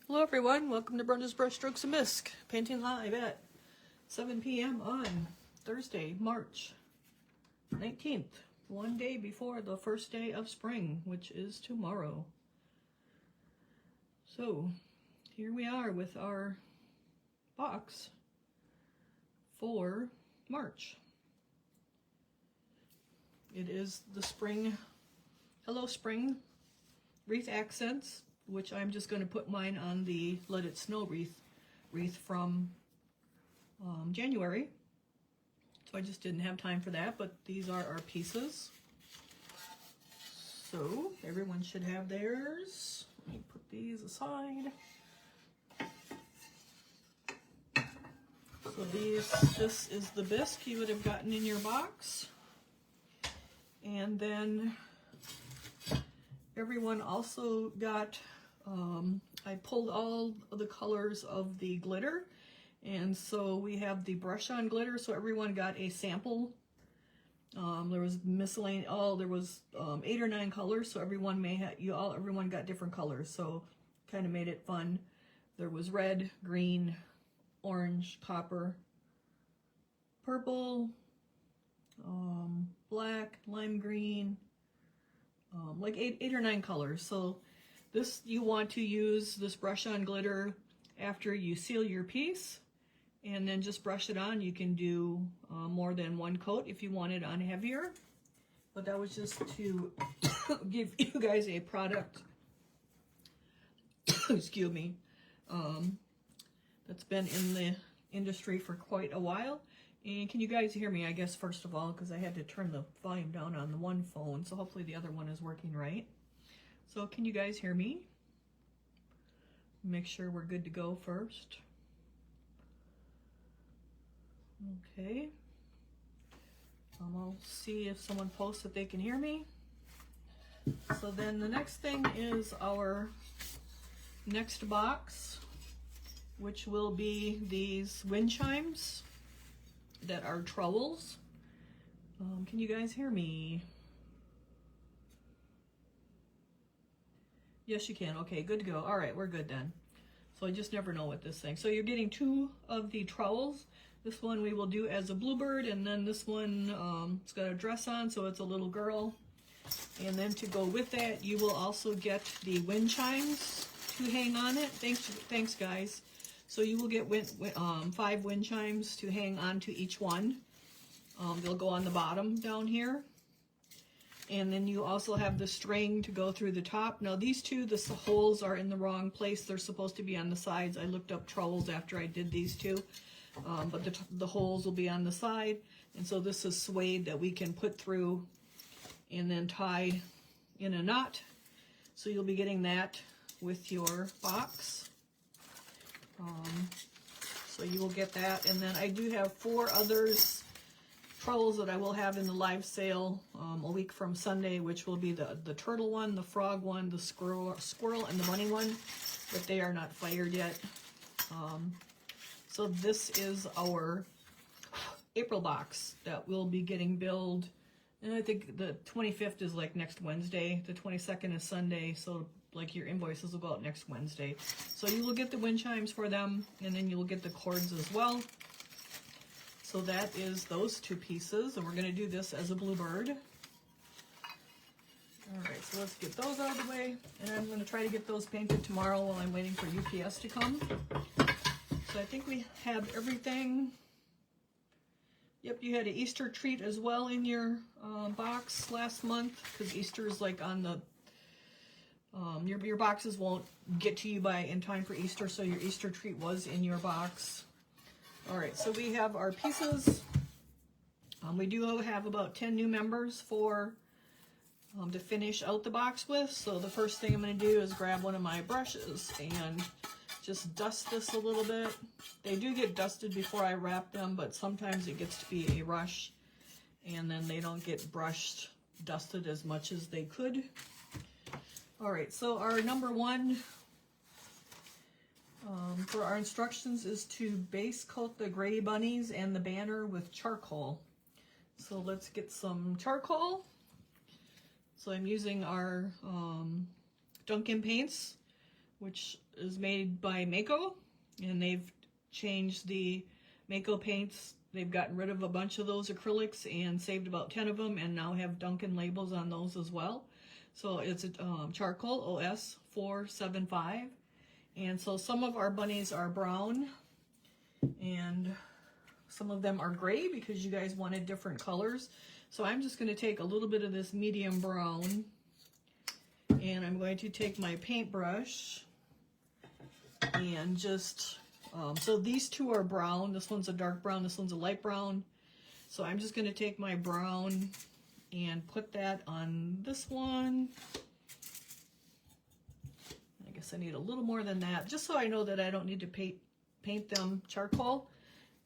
Hello everyone, welcome to Brenda's Brush Strokes and Bisque, painting live at 7 p.m. on Thursday, March 19th, one day before the first day of spring, which is tomorrow. So, here we are with our box for March. It is the spring, Hello Spring Wreath Accents, which I'm just going to put mine on the Let It Snow wreath from January. So I just didn't have time for that, but these are our pieces. So everyone should have theirs. Let me put these aside. So this is the bisque you would have gotten in your box. And then everyone also got, I pulled all of the colors of the glitter, and so we have the brush on glitter, so everyone got a sample. There was miscellaneous, there was 8 or 9 colors, so everyone everyone got different colors, so kind of made it fun. There was red, green, orange, copper, purple, black, lime green, like 8 or 9 colors. So this, you want to use this brush on glitter after you seal your piece, and then just brush it on. You can do more than one coat if you want it on heavier, but that was just to give you guys a product excuse me, that's been in the industry for quite a while. And can you guys hear me, I guess, first of all, because I had to turn the volume down on the one phone, so hopefully the other one is working right. So can you guys hear me? Make sure we're good to go first. Okay. I'll see if someone posts that they can hear me. So then the next thing is our next box, which will be these wind chimes that are trowels. Can you guys hear me? Yes, you can. Okay, good to go. All right, we're good then. So I just never know what this thing. So you're getting 2 of the trowels. This one we will do as a bluebird, and then this one, it's got a dress on, so it's a little girl. And then to go with that, you will also get the wind chimes to hang on it. Thanks guys. So you will get 5 wind chimes to hang on to each one. They'll go on the bottom down here. And then you also have the string to go through the top. Now these two, the holes are in the wrong place. They're supposed to be on the sides. I looked up trowels after I did these two. But the holes will be on the side. And so this is suede that we can put through and then tie in a knot. So you'll be getting that with your box. So you will get that. And then I do have 4 others, trowels, that I will have in the live sale a week from Sunday, which will be the turtle one, the frog one, the squirrel, and the bunny one, but they are not fired yet. So this is our April box that will be getting billed, and I think the 25th is like next Wednesday, the 22nd is Sunday, so like your invoices will go out next Wednesday. So you will get the wind chimes for them, and then you will get the cords as well. So that is those 2 pieces, and we're going to do this as a bluebird. Alright, so let's get those out of the way, and I'm going to try to get those painted tomorrow while I'm waiting for UPS to come. So I think we have everything. Yep, you had an Easter treat as well in your box last month, because Easter is like on the, your boxes won't get to you in time for Easter, so your Easter treat was in your box. Alright, so we have our pieces. We do have about 10 new members to finish out the box with. So the first thing I'm going to do is grab one of my brushes and just dust this a little bit. They do get dusted before I wrap them, but sometimes it gets to be a rush, and then they don't get dusted as much as they could. Alright, so our number 1 for our instructions is to base coat the gray bunnies and the banner with charcoal. So let's get some charcoal. So I'm using our Dunkin' paints. which is made by Mako, and they've changed the Mako paints. They've gotten rid of a bunch of those acrylics and saved about 10 of them, and now have Duncan labels on those as well. So it's a charcoal OS 475. And so some of our bunnies are brown, and some of them are gray because you guys wanted different colors. So I'm just going to take a little bit of this medium brown, and I'm going to take my paintbrush and just, so these two are brown. This one's a dark brown, this one's a light brown. So I'm just going to take my brown and put that on this one. I guess I need a little more than that, just so I know that I don't need to paint them charcoal.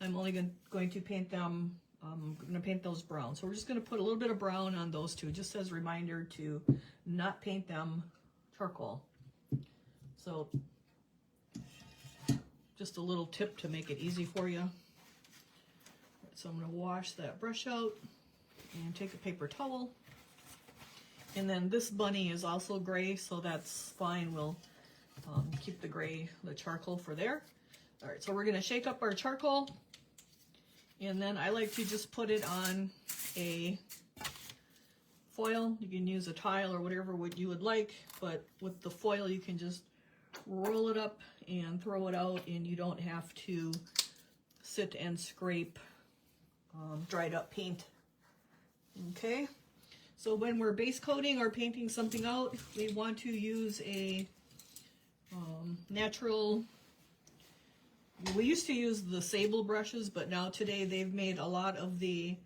I'm only going to paint them, I'm going to paint those brown. So we're just going to put a little bit of brown on those two, just as a reminder to not paint them charcoal. So just a little tip to make it easy for you. So I'm going to wash that brush out and take a paper towel. And then this bunny is also gray, so that's fine. We'll keep the gray, the charcoal for there. All right, so we're going to shake up our charcoal. And then I like to just put it on a foil. You can use a tile or whatever you would like, but with the foil you can just roll it up and throw it out, and you don't have to sit and scrape dried up paint. Okay, so when we're base coating or painting something out, we want to use a natural. We used to use the sable brushes, but now today they've made a lot of the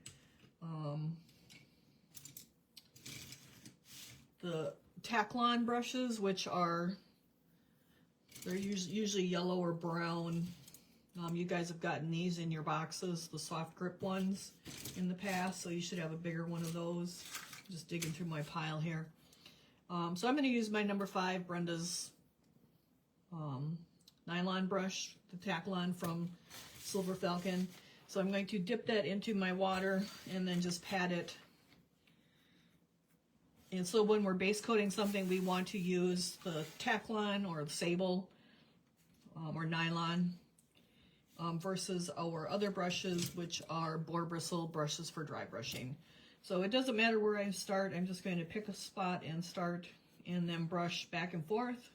Taklon brushes, which are, they're usually yellow or brown. You guys have gotten these in your boxes, the soft grip ones, in the past, so you should have a bigger one of those. Just digging through my pile here. So I'm going to use my number 5 Brenda's nylon brush, the Taklon from Silver Falcon. So I'm going to dip that into my water and then just pat it. And so when we're base coating something, we want to use the Taklon or the sable or nylon versus our other brushes, which are boar bristle brushes for dry brushing. So it doesn't matter where I start. I'm just going to pick a spot and start, and then brush back and forth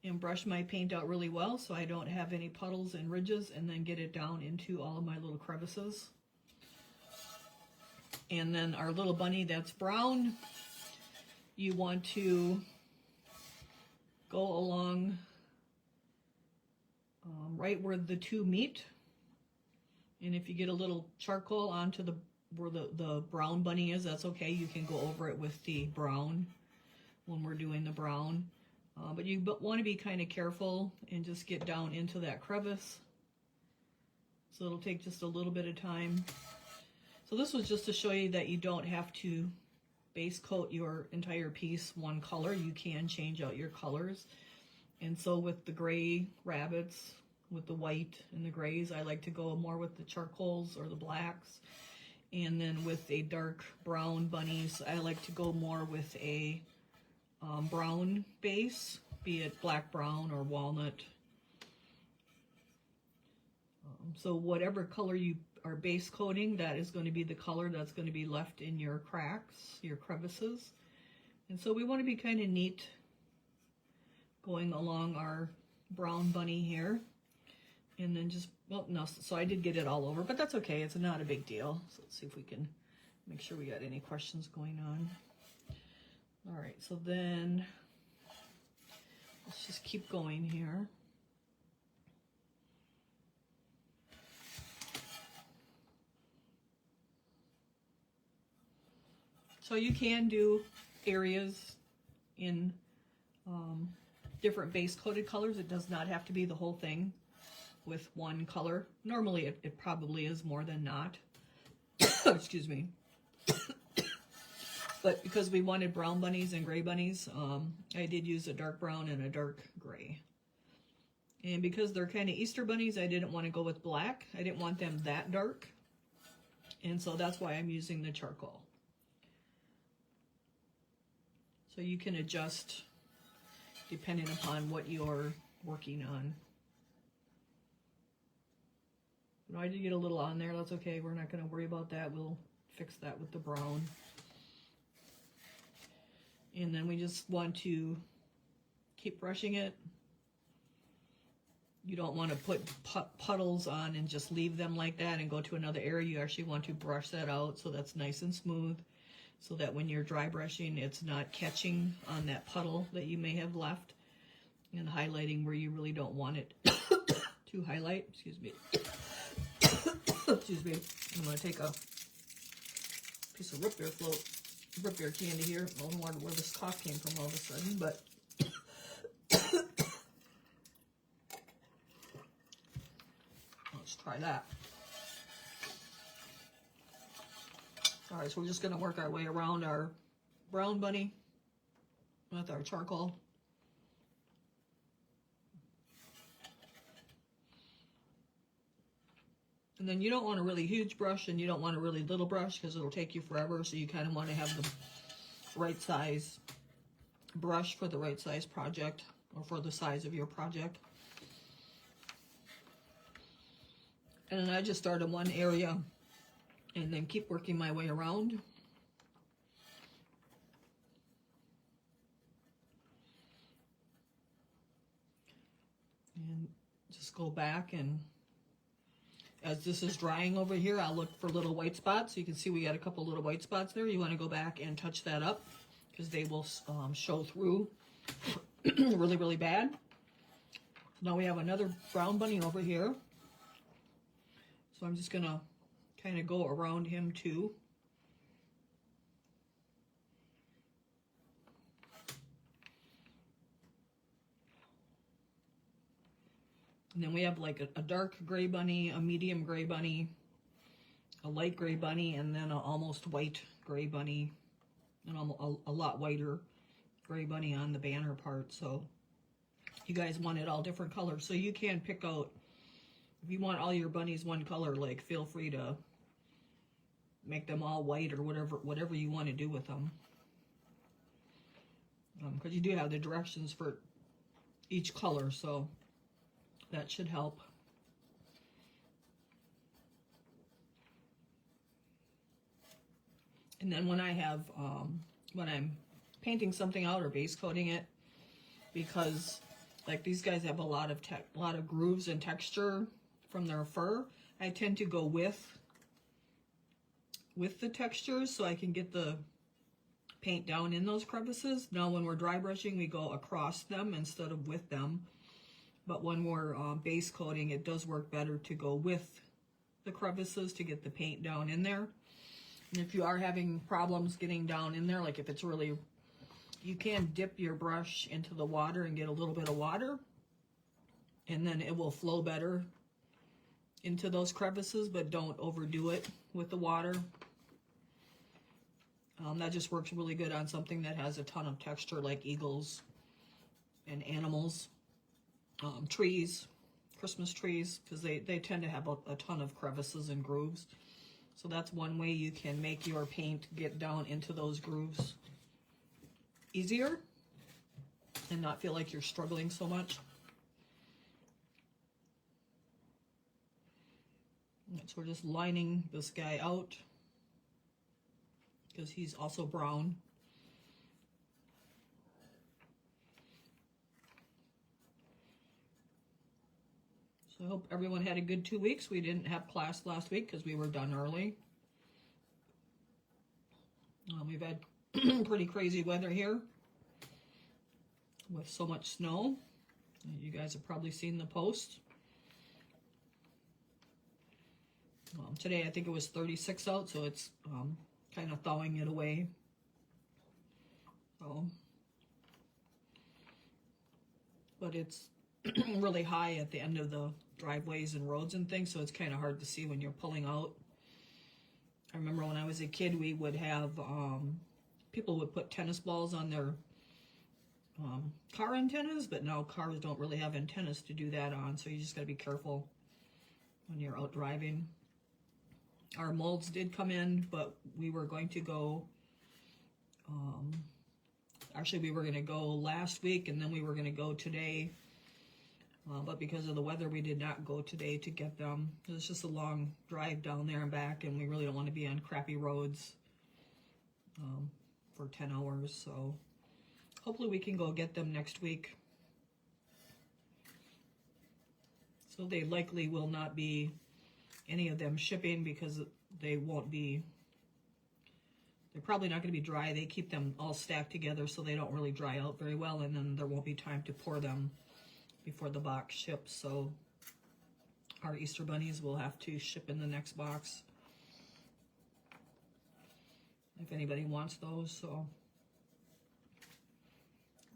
and brush my paint out really well so I don't have any puddles and ridges, and then get it down into all of my little crevices. And then our little bunny that's brown, you want to go along right where the two meet. And if you get a little charcoal onto where the brown bunny is, that's okay. You can go over it with the brown when we're doing the brown. But you want to be kind of careful and just get down into that crevice. So it'll take just a little bit of time. So this was just to show you that you don't have to base coat your entire piece one color. You can change out your colors. And so with the gray rabbits, with the white and the grays, I like to go more with the charcoals or the blacks. And then with a dark brown bunnies, I like to go more with a brown base, be it black brown or walnut. So whatever color you are base coating, that is going to be the color that's going to be left in your cracks, your crevices. And so we want to be kind of neat going along our brown bunny here. And then just, well, no, so I did get it all over, but that's okay. It's not a big deal. So let's see if we can make sure we got any questions going on. All right, so then let's just keep going here. So you can do areas in different base coated colors. It does not have to be the whole thing with one color. Normally it probably is more than not. Excuse me. But because we wanted brown bunnies and gray bunnies, I did use a dark brown and a dark gray. And because they're kind of Easter bunnies, I didn't want to go with black. I didn't want them that dark. And so that's why I'm using the charcoal. So you can adjust depending upon what you're working on. But I did get a little on there. That's okay. We're not going to worry about that. We'll fix that with the brown. And then we just want to keep brushing it. You don't want to put puddles on and just leave them like that and go to another area. You actually want to brush that out so that's nice and smooth, so that when you're dry brushing, it's not catching on that puddle that you may have left, and highlighting where you really don't want it to highlight. Excuse me. Excuse me. I'm going to take a piece of root beer candy here. I don't know where this cough came from all of a sudden, but let's try that. All right, so we're just going to work our way around our brown bunny with our charcoal. And then you don't want a really huge brush and you don't want a really little brush because it'll take you forever. So you kind of want to have the right size brush for the right size project, or for the size of your project. And then I just start in one area and then keep working my way around. And just go back, and as this is drying over here, I'll look for little white spots. You can see we got a couple little white spots there. You want to go back and touch that up because they will show through really, really bad. Now we have another brown bunny over here. So I'm just going to kind of go around him too. And then we have like a dark gray bunny, a medium gray bunny, a light gray bunny, and then an almost white gray bunny, and a lot whiter gray bunny on the banner part. So you guys want it all different colors. So you can pick out, if you want all your bunnies one color, like feel free to make them all white or whatever you want to do with them. Because you do have the directions for each color, so that should help. And then when I have, when I'm painting something out or base coating it, because like these guys have a lot of grooves and texture from their fur, I tend to go with the textures so I can get the paint down in those crevices. Now when we're dry brushing, we go across them instead of with them. But when we're base coating, it does work better to go with the crevices to get the paint down in there. And if you are having problems getting down in there, like if it's really, you can dip your brush into the water and get a little bit of water, and then it will flow better into those crevices, but don't overdo it with the water. That just works really good on something that has a ton of texture, like eagles and animals. Trees, Christmas trees, because they tend to have a ton of crevices and grooves. So that's one way you can make your paint get down into those grooves easier and not feel like you're struggling so much. So we're just lining this guy out because he's also brown. So I hope everyone had a good 2 weeks. We didn't have class last week because we were done early. We've had pretty crazy weather here with so much snow. You guys have probably seen the post. Today I think it was 36 out, so it's kind of thawing it away. So, but it's really high at the end of the driveways and roads and things, so it's kind of hard to see when you're pulling out. I remember when I was a kid, we would have, people would put tennis balls on their car antennas, but now cars don't really have antennas to do that on, so you just got to be careful when you're out driving. Our molds did come in, but we were going to go Actually, we were going to go last week, and then we were going to go today. But because of the weather, we did not go today to get them. It's just a long drive down there and back, and we really don't want to be on crappy roads for 10 hours. So hopefully we can go get them next week. So they likely will not be any of them shipping because they won't be, they're probably not going to be dry. They keep them all stacked together so they don't really dry out very well, and then there won't be time to pour them before the box ships. So our Easter bunnies will have to ship in the next box if anybody wants those. So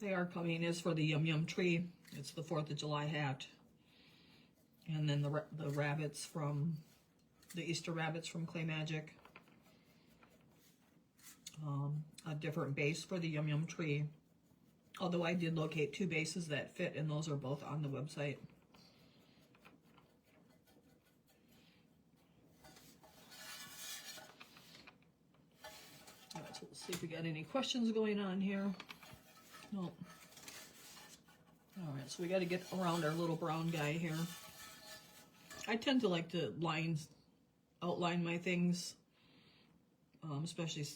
they are coming. Is for the Yum Yum tree. It's the 4th of July hat. And then the rabbits from, the Easter rabbits from Clay Magic. A different base for the Yum Yum tree. Although I did locate 2 bases that fit, and those are both on the website. All right, so let's see if we got any questions going on here. No. All right, so we got to get around our little brown guy here. I tend to like to outline my things, especially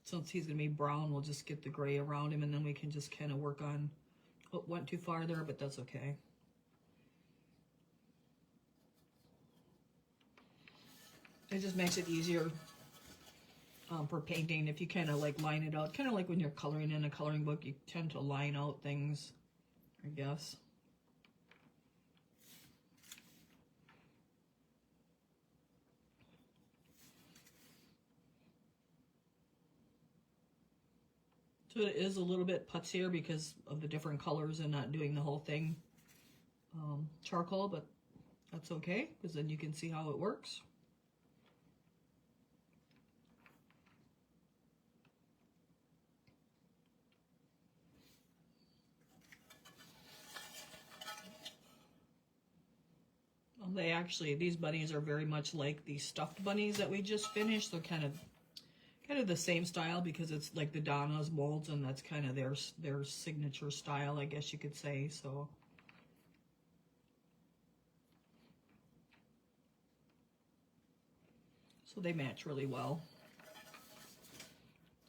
since he's going to be brown. We'll just get the gray around him, and then we can just kind of work on, oh, went too far there, but that's okay. It just makes it easier for painting if you kind of like line it out. Kind of like when you're coloring in a coloring book, you tend to line out things, I guess. So it is a little bit putzier because of the different colors and not doing the whole thing charcoal, but that's okay because then you can see how it works. They actually, these bunnies are very much like the stuffed bunnies that we just finished. They're kind of the same style because it's like the Donna's molds, and that's kind of their signature style, I guess you could say. So they match really well.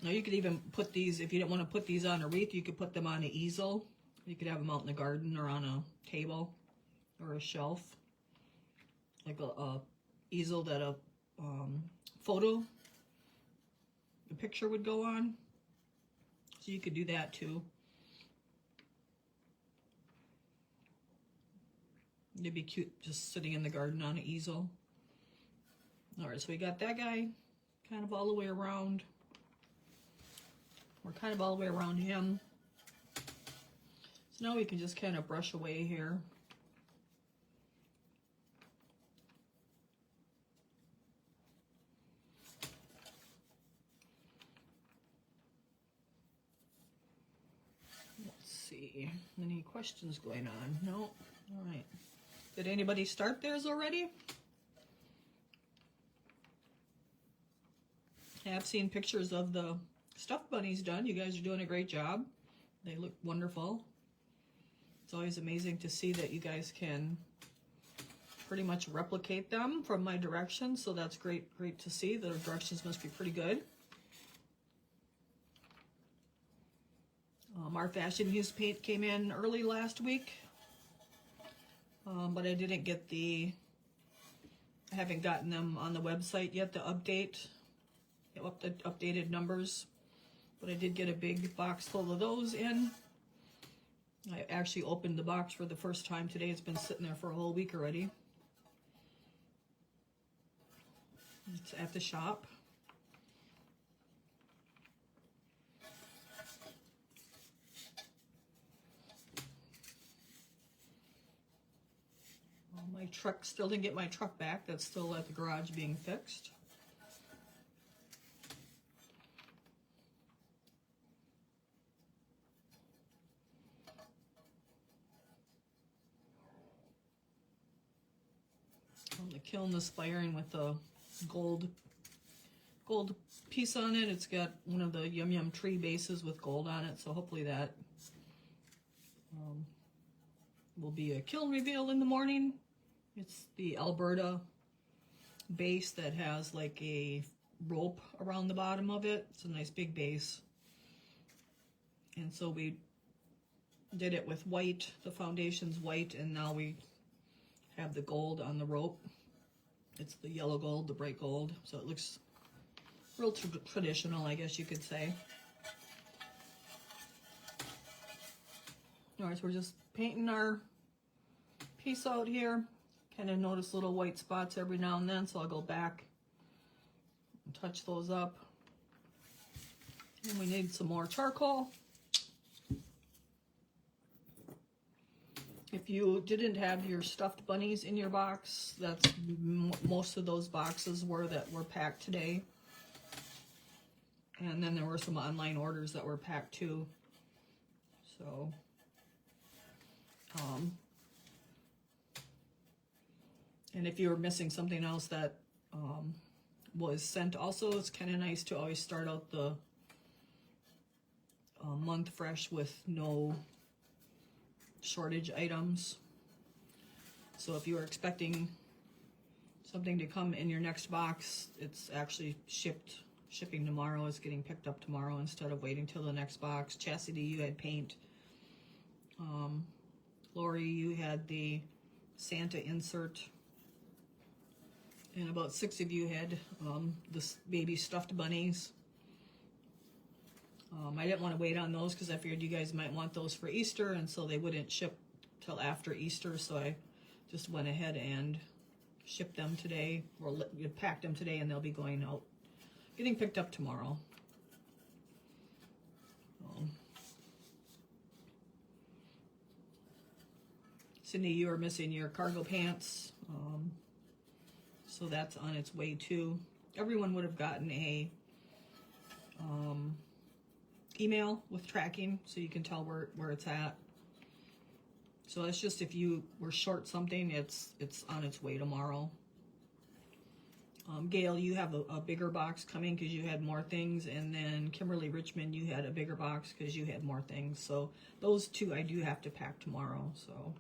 Now you could even put these, if you didn't want to put these on a wreath, you could put them on an easel. You could have them out in the garden or on a table or a shelf, like a easel that a picture would go on. So you could do that too. It'd be cute just sitting in the garden on an easel. All right, so we got that guy kind of all the way around. We're kind of all the way around him. So now we can just kind of brush away here. Any questions going on? No? All right. Did anybody start theirs already? I have seen pictures of the stuffed bunnies done. You guys are doing a great job. They look wonderful. It's always amazing to see that you guys can pretty much replicate them from my directions. So that's great to see. The directions must be pretty good. Our Fashion Muse paint came in early last week, but I didn't get I haven't gotten them on the website yet to update, the updated numbers, but I did get a big box full of those in. I actually opened the box for the first time today. It's been sitting there for a whole week already. It's at the shop. My truck, still didn't get my truck back. That's still at the garage being fixed. The kiln is firing with the gold gold piece on it. It's got one of the Yum Yum tree bases with gold on it, so hopefully that will be a kiln reveal in the morning. It's the Alberta base that has like a rope around the bottom of it. It's a nice big base. And so we did it with white, the foundation's white, and now we have the gold on the rope. It's the yellow gold, the bright gold, so it looks real traditional, I guess you could say. Alright, so we're just painting our piece out here. Kind of notice little white spots every now and then, so I'll go back and touch those up. And we need some more charcoal. If you didn't have your stuffed bunnies in your box, that's most of those boxes that were packed today. And then there were some online orders that were packed too. So, and if you were missing something else that was sent also, it's kind of nice to always start out the month fresh with no shortage items. So if you were expecting something to come in your next box, it's actually shipping tomorrow. It's getting picked up tomorrow instead of waiting till the next box. Chastity, you had paint. Lori, you had the Santa insert. And about 6 of you had the baby stuffed bunnies. I didn't want to wait on those because I figured you guys might want those for Easter, and so they wouldn't ship till after Easter, so I just went ahead and shipped them today, or packed them today, and they'll be going out, getting picked up tomorrow. Cindy, you are missing your cargo pants, so that's on its way too. Everyone would have gotten a email with tracking, so you can tell where it's at. So it's just if you were short something, it's on its way tomorrow. Gail, you have a bigger box coming because you had more things, and then Kimberly Richmond, you had a bigger box because you had more things. So those two I do have to pack tomorrow. So.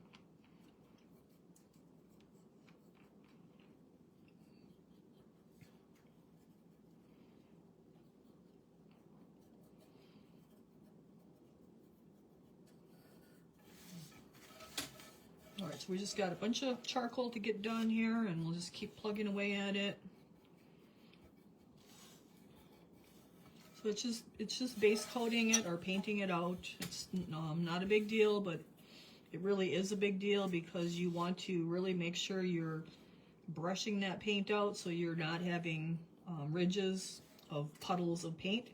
Alright, so we just got a bunch of charcoal to get done here, and we'll just keep plugging away at it. So it's just base coating it or painting it out. It's not a big deal, but it really is a big deal because you want to really make sure you're brushing that paint out so you're not having ridges of puddles of paint.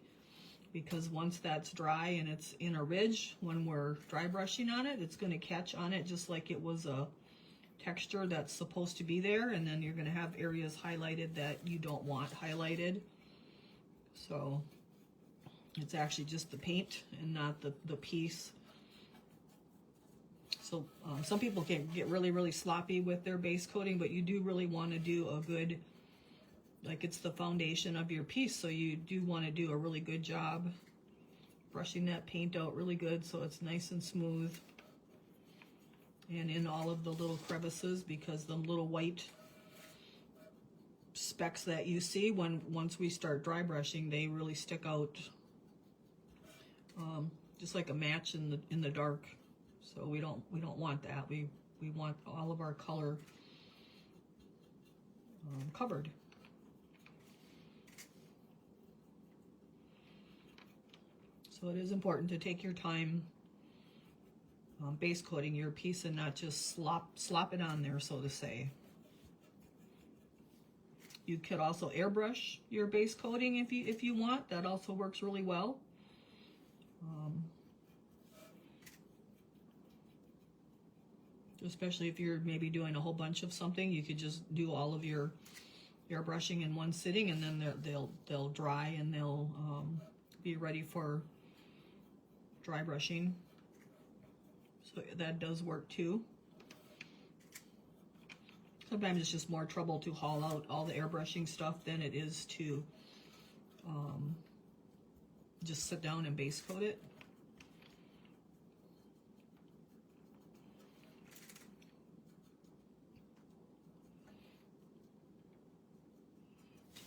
Because once that's dry and it's in a ridge, when we're dry brushing on it, it's going to catch on it just like it was a texture that's supposed to be there, and then you're going to have areas highlighted that you don't want highlighted. So it's actually just the paint and not the piece. So some people can get really sloppy with their base coating, but you do really want to do a good, like it's the foundation of your piece, so you do want to do a really good job brushing that paint out really good so it's nice and smooth and in all of the little crevices, because the little white specks that you see once we start dry brushing, they really stick out just like a match in the dark. So we don't want that. We want all of our color covered. So it is important to take your time base coating your piece and not just slop it on there, so to say. You could also airbrush your base coating if you want. That also works really well. Especially if you're maybe doing a whole bunch of something, you could just do all of your airbrushing in one sitting, and then they'll dry and they'll be ready for dry brushing. So that does work too. Sometimes it's just more trouble to haul out all the airbrushing stuff than it is to just sit down and base coat it.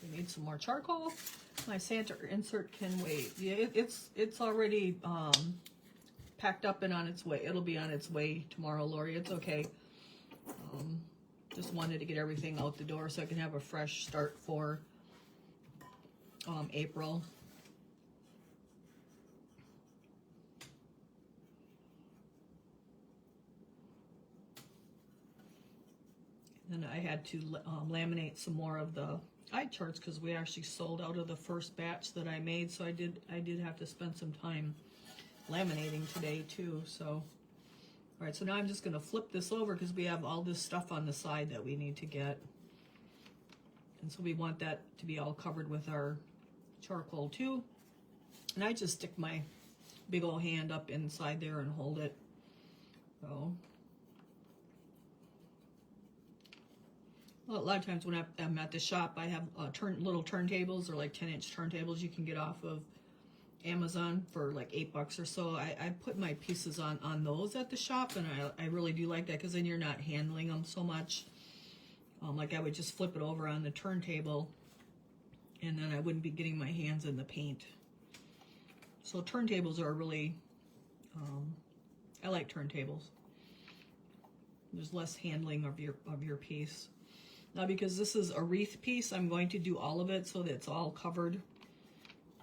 We need some more charcoal. My Santa insert can wait. Yeah, it's already packed up and on its way. It'll be on its way tomorrow, Lori. It's okay. Just wanted to get everything out the door so I can have a fresh start for April. And I had to laminate some more of the eye charts because we actually sold out of the first batch that I made, so I did have to spend some time laminating today too. So all right, so now I'm just going to flip this over because we have all this stuff on the side that we need to get, and so we want that to be all covered with our charcoal too. And I just stick my big old hand up inside there and hold it. So well, a lot of times when I'm at the shop, I have little turntables, or like 10-inch turntables you can get off of Amazon for like $8 or so. I put my pieces on those at the shop, and I really do like that because then you're not handling them so much. Like I would just flip it over on the turntable, and then I wouldn't be getting my hands in the paint. So turntables are really, I like turntables. There's less handling of your piece. Now, because this is a wreath piece, I'm going to do all of it so that it's all covered.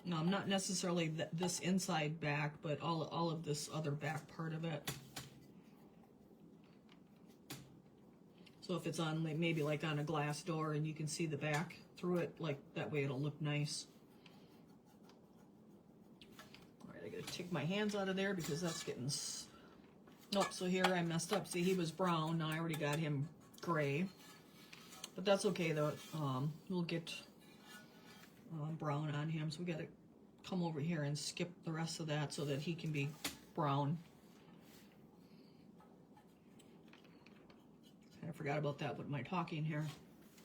Now, not necessarily this inside back, but all of this other back part of it. So if it's on maybe like on a glass door and you can see the back through it, like that way it'll look nice. All right, I gotta take my hands out of there because that's getting... Nope, so here I messed up. See, he was brown. Now I already got him gray. But that's okay though. We'll get brown on him, so we got to come over here and skip the rest of that so that he can be brown. I forgot about that with my talking here.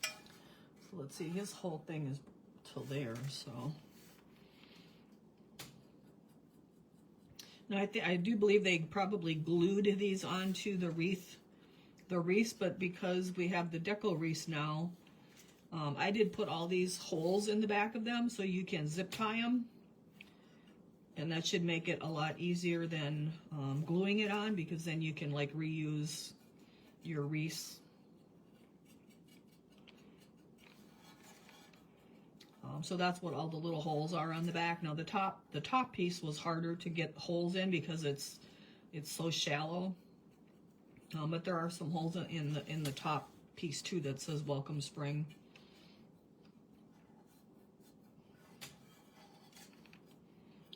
So let's see, his whole thing is till there. So now I do believe they probably glued these onto the wreaths, but because we have the deco wreaths now, I did put all these holes in the back of them so you can zip tie them, and that should make it a lot easier than gluing it on, because then you can like reuse your wreaths. So that's what all the little holes are on the back. Now the top piece was harder to get holes in because it's so shallow. But there are some holes in the top piece too that says Welcome Spring.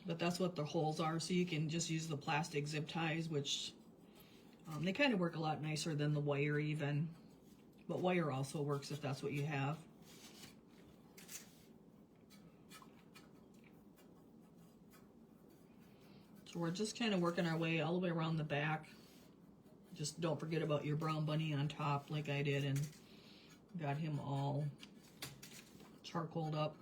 But that's what the holes are, so you can just use the plastic zip ties, which they kind of work a lot nicer than the wire even. But wire also works if that's what you have. So we're just kind of working our way all the way around the back. Just don't forget about your brown bunny on top like I did, and got him all charcoaled up.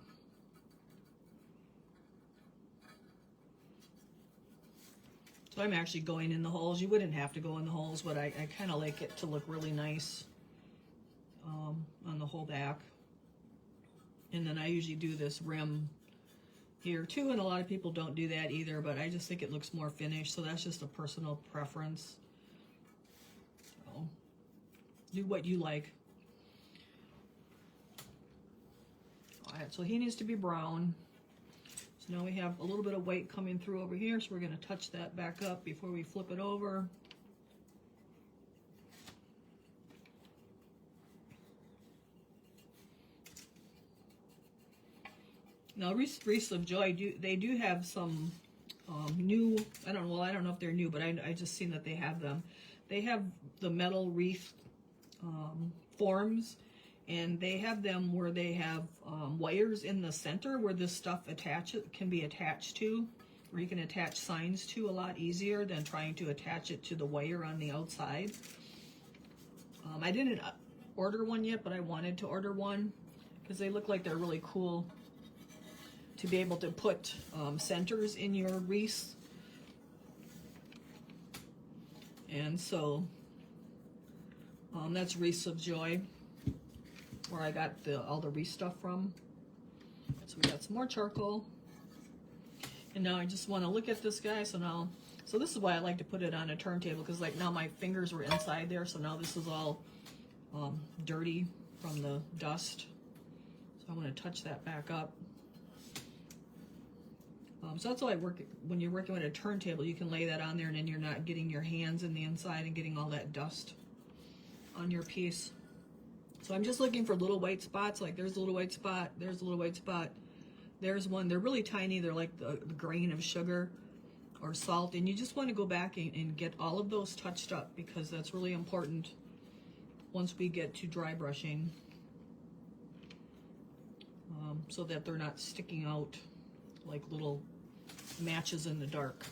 So I'm actually going in the holes. You wouldn't have to go in the holes, but I kind of like it to look really nice on the whole back. And then I usually do this rim here too, and a lot of people don't do that either, but I just think it looks more finished, so that's just a personal preference. So do what you like. All right, so he needs to be brown. So now we have a little bit of white coming through over here, so we're going to touch that back up before we flip it over. Now, Wreaths of Joy, they do have some new, I don't know if they're new, but I just seen that they have them. They have the metal wreath forms, and they have them where they have wires in the center where this stuff can be attached to, where you can attach signs to a lot easier than trying to attach it to the wire on the outside. I didn't order one yet, but I wanted to order one because they look like they're really cool to be able to put centers in your wreaths. And so that's Wreaths of Joy, where I got all the wreath stuff from. So we got some more charcoal. And now I just want to look at this guy. So this is why I like to put it on a turntable, because like now my fingers were inside there, so now this is all dirty from the dust. So I want to touch that back up. So that's why when you're working with a turntable, you can lay that on there, and then you're not getting your hands in the inside and getting all that dust on your piece. So I'm just looking for little white spots. Like there's a little white spot, there's a little white spot, there's one. They're really tiny. They're like the grain of sugar or salt, and you just want to go back and get all of those touched up, because that's really important once we get to dry brushing, so that they're not sticking out like little matches in the dark.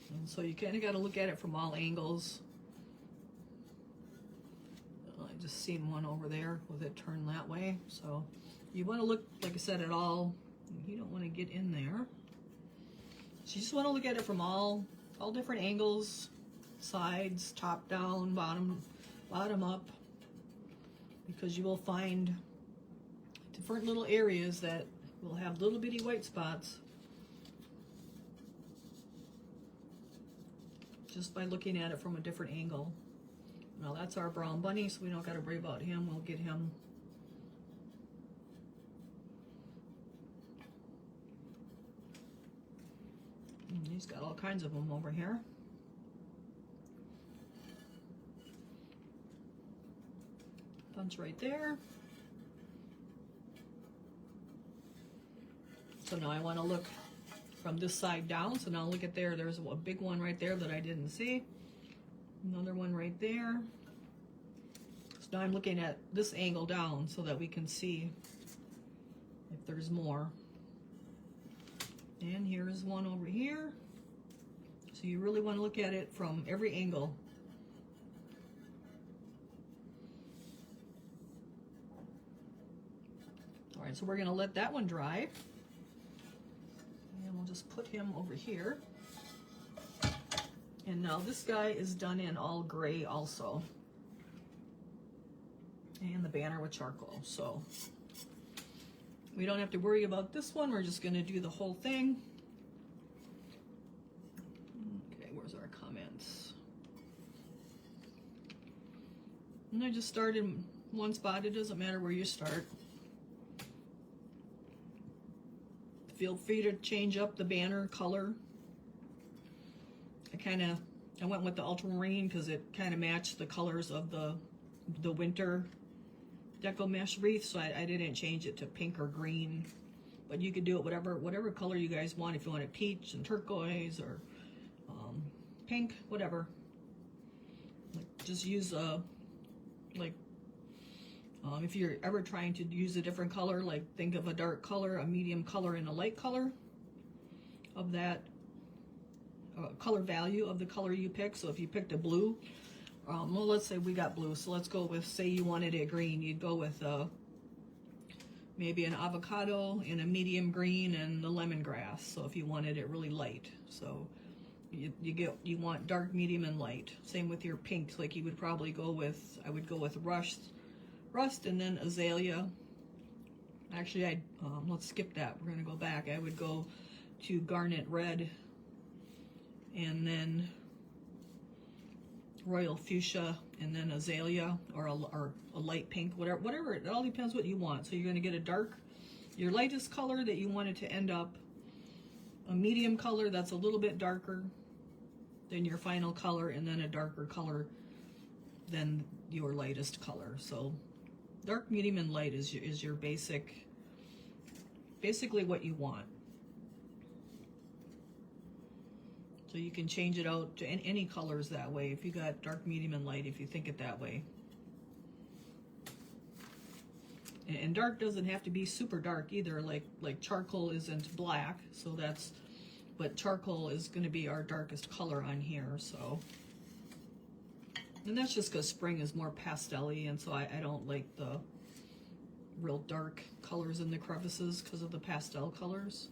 And so you kind of got to look at it from all angles. I just seen one over there with it turned that way. So you want to look, like I said, at all. You don't want to get in there. So you just want to look at it from all different angles, sides, top down, bottom up, because you will find different little areas that will have little bitty white spots just by looking at it from a different angle. Now that's our brown bunny, so we don't got to worry about him. We'll get him. And he's got all kinds of them over here. Bunch right there. So now I want to look from this side down. So now look at there. There's a big one right there that I didn't see. Another one right there. So now I'm looking at this angle down so that we can see if there's more. And here's one over here. So you really want to look at it from every angle. All right, so we're going to let that one dry. And we'll just put him over here. And now this guy is done in all gray also. And the banner with charcoal. So we don't have to worry about this one. We're just going to do the whole thing. Okay, where's our comments? And I just started in one spot. It doesn't matter where you start. Feel free to change up the banner color. I went with the ultramarine because it kind of matched the colors of the winter deco mesh wreath, so I didn't change it to pink or green. But you could do it whatever color you guys want. If you want it peach and turquoise or pink, whatever. Like, just use if you're ever trying to use a different color, like think of a dark color, a medium color, and a light color of that color value of the color you pick. So if you picked a blue, well, let's say we got blue, so let's go with, say you wanted it green, you'd go with maybe an avocado and a medium green and the lemongrass. So if you wanted it really light, so you want dark, medium, and light. Same with your pinks. Like you would probably go with, I would go with rust and then azalea. Actually, let's skip that. We're gonna go back. I would go to garnet red and then royal fuchsia and then azalea, or a light pink, whatever. It all depends what you want. So you're gonna get your lightest color that you want it to end up, a medium color that's a little bit darker than your final color, and then a darker color than your lightest color. So dark, medium, and light is your basically what you want. So you can change it out to any colors that way. If you got dark, medium, and light, if you think it that way. And dark doesn't have to be super dark either. Like charcoal isn't black, so that's but charcoal is going to be our darkest color on here, so. And that's just because spring is more pastel-y, and so I don't like the real dark colors in the crevices because of the pastel colors.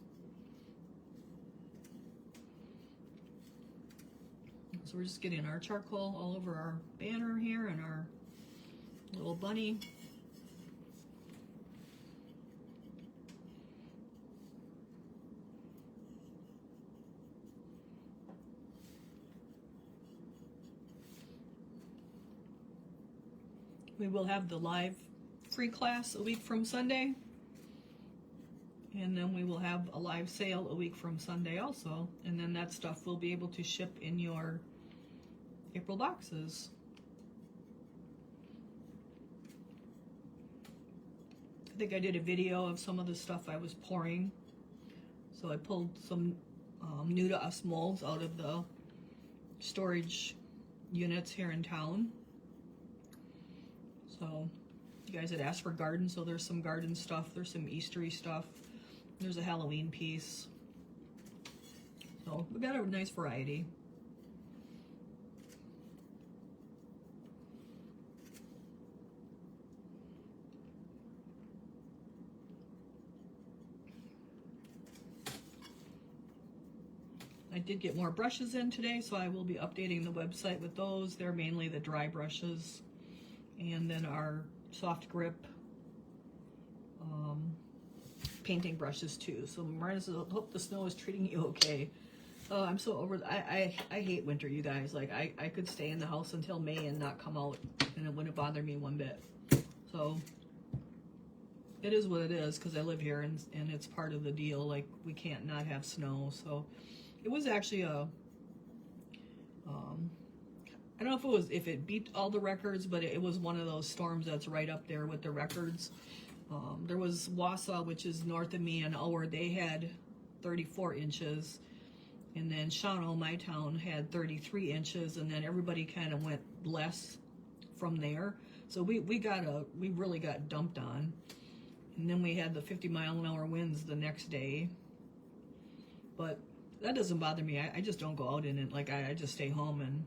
So we're just getting our charcoal all over our banner here and our little bunny. We will have the live free class a week from Sunday. And then we will have a live sale a week from Sunday also. And then that stuff will be able to ship in your April boxes. I think I did a video of some of the stuff I was pouring. So I pulled some new to us molds out of the storage units here in town. So you guys had asked for garden, so there's some garden stuff, there's some Eastery stuff, there's a Halloween piece. So we got a nice variety. I did get more brushes in today, so I will be updating the website with those. They're mainly the dry brushes. And then our soft grip painting brushes too. So Marina says, hope the snow is treating you okay. Oh, I'm so over, I hate winter, you guys. Like, I could stay in the house until May and not come out, and it wouldn't bother me one bit. So, it is what it is, because I live here, and it's part of the deal. Like, we can't not have snow. So, it was actually a, I don't know if it beat all the records, but it was one of those storms that's right up there with the records. There was Wausau, which is north of me, and Elward, they had 34 inches. And then Shawano, my town, had 33 inches, and then everybody kind of went less from there. So we really got dumped on. And then we had the 50-mile-an-hour winds the next day. But that doesn't bother me. I just don't go out in it. Like, I just stay home and,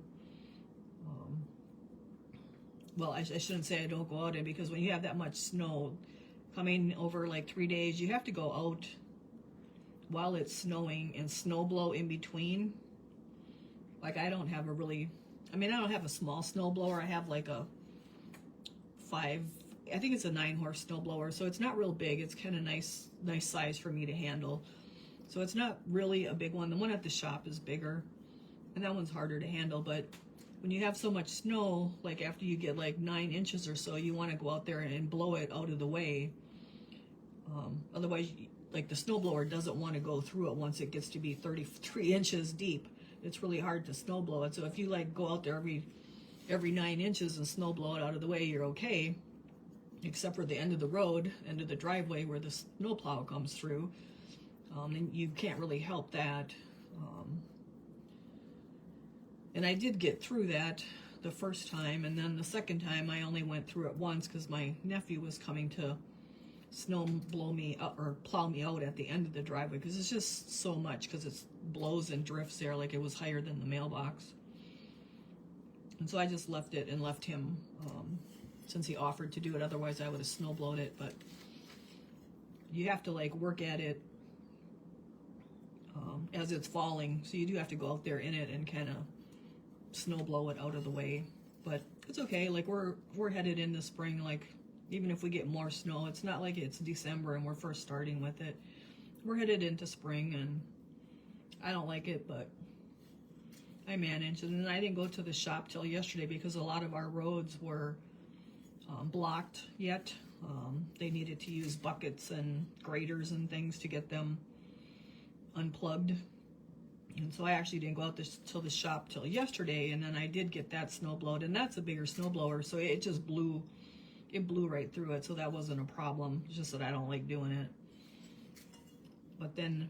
well, I shouldn't say I don't go out in, because when you have that much snow coming over like 3 days, you have to go out while it's snowing and snow blow in between. Like, I don't have a really, I don't have a small snow blower. I have like a I think it's a 9-horse snow blower, so it's not real big. It's kind of nice size for me to handle. So it's not really a big one. The one at the shop is bigger, and that one's harder to handle. But when you have so much snow, like after you get like 9 inches or so, you want to go out there and blow it out of the way. Otherwise, like, the snowblower doesn't want to go through it once it gets to be 33 inches deep. It's really hard to snowblow it. So if you like go out there every 9 inches and snowblow it out of the way, you're okay. Except for the end of the road, end of the driveway where the snowplow comes through. And you can't really help that. And I did get through that the first time, and then the second time I only went through it once because my nephew was coming to snow blow me up or plow me out at the end of the driveway, because it's just so much, because it blows and drifts there like it was higher than the mailbox. And so I just left it and left him, since he offered to do it. Otherwise I would have snow blowed it. But you have to like work at it as it's falling, so you do have to go out there in it and kind of snow blow it out of the way. But it's okay. Like, we're headed into spring. Like, even if we get more snow, it's not like it's December and we're first starting with it. We're headed into spring, and I don't like it, but I manage. And then I didn't go to the shop till yesterday because a lot of our roads were blocked yet. They needed to use buckets and graders and things to get them unplugged. And so I actually didn't go out till the shop till yesterday, and then I did get that snow blowed, and that's a bigger snow blower, so it just blew right through it, so that wasn't a problem. It's just that I don't like doing it. But then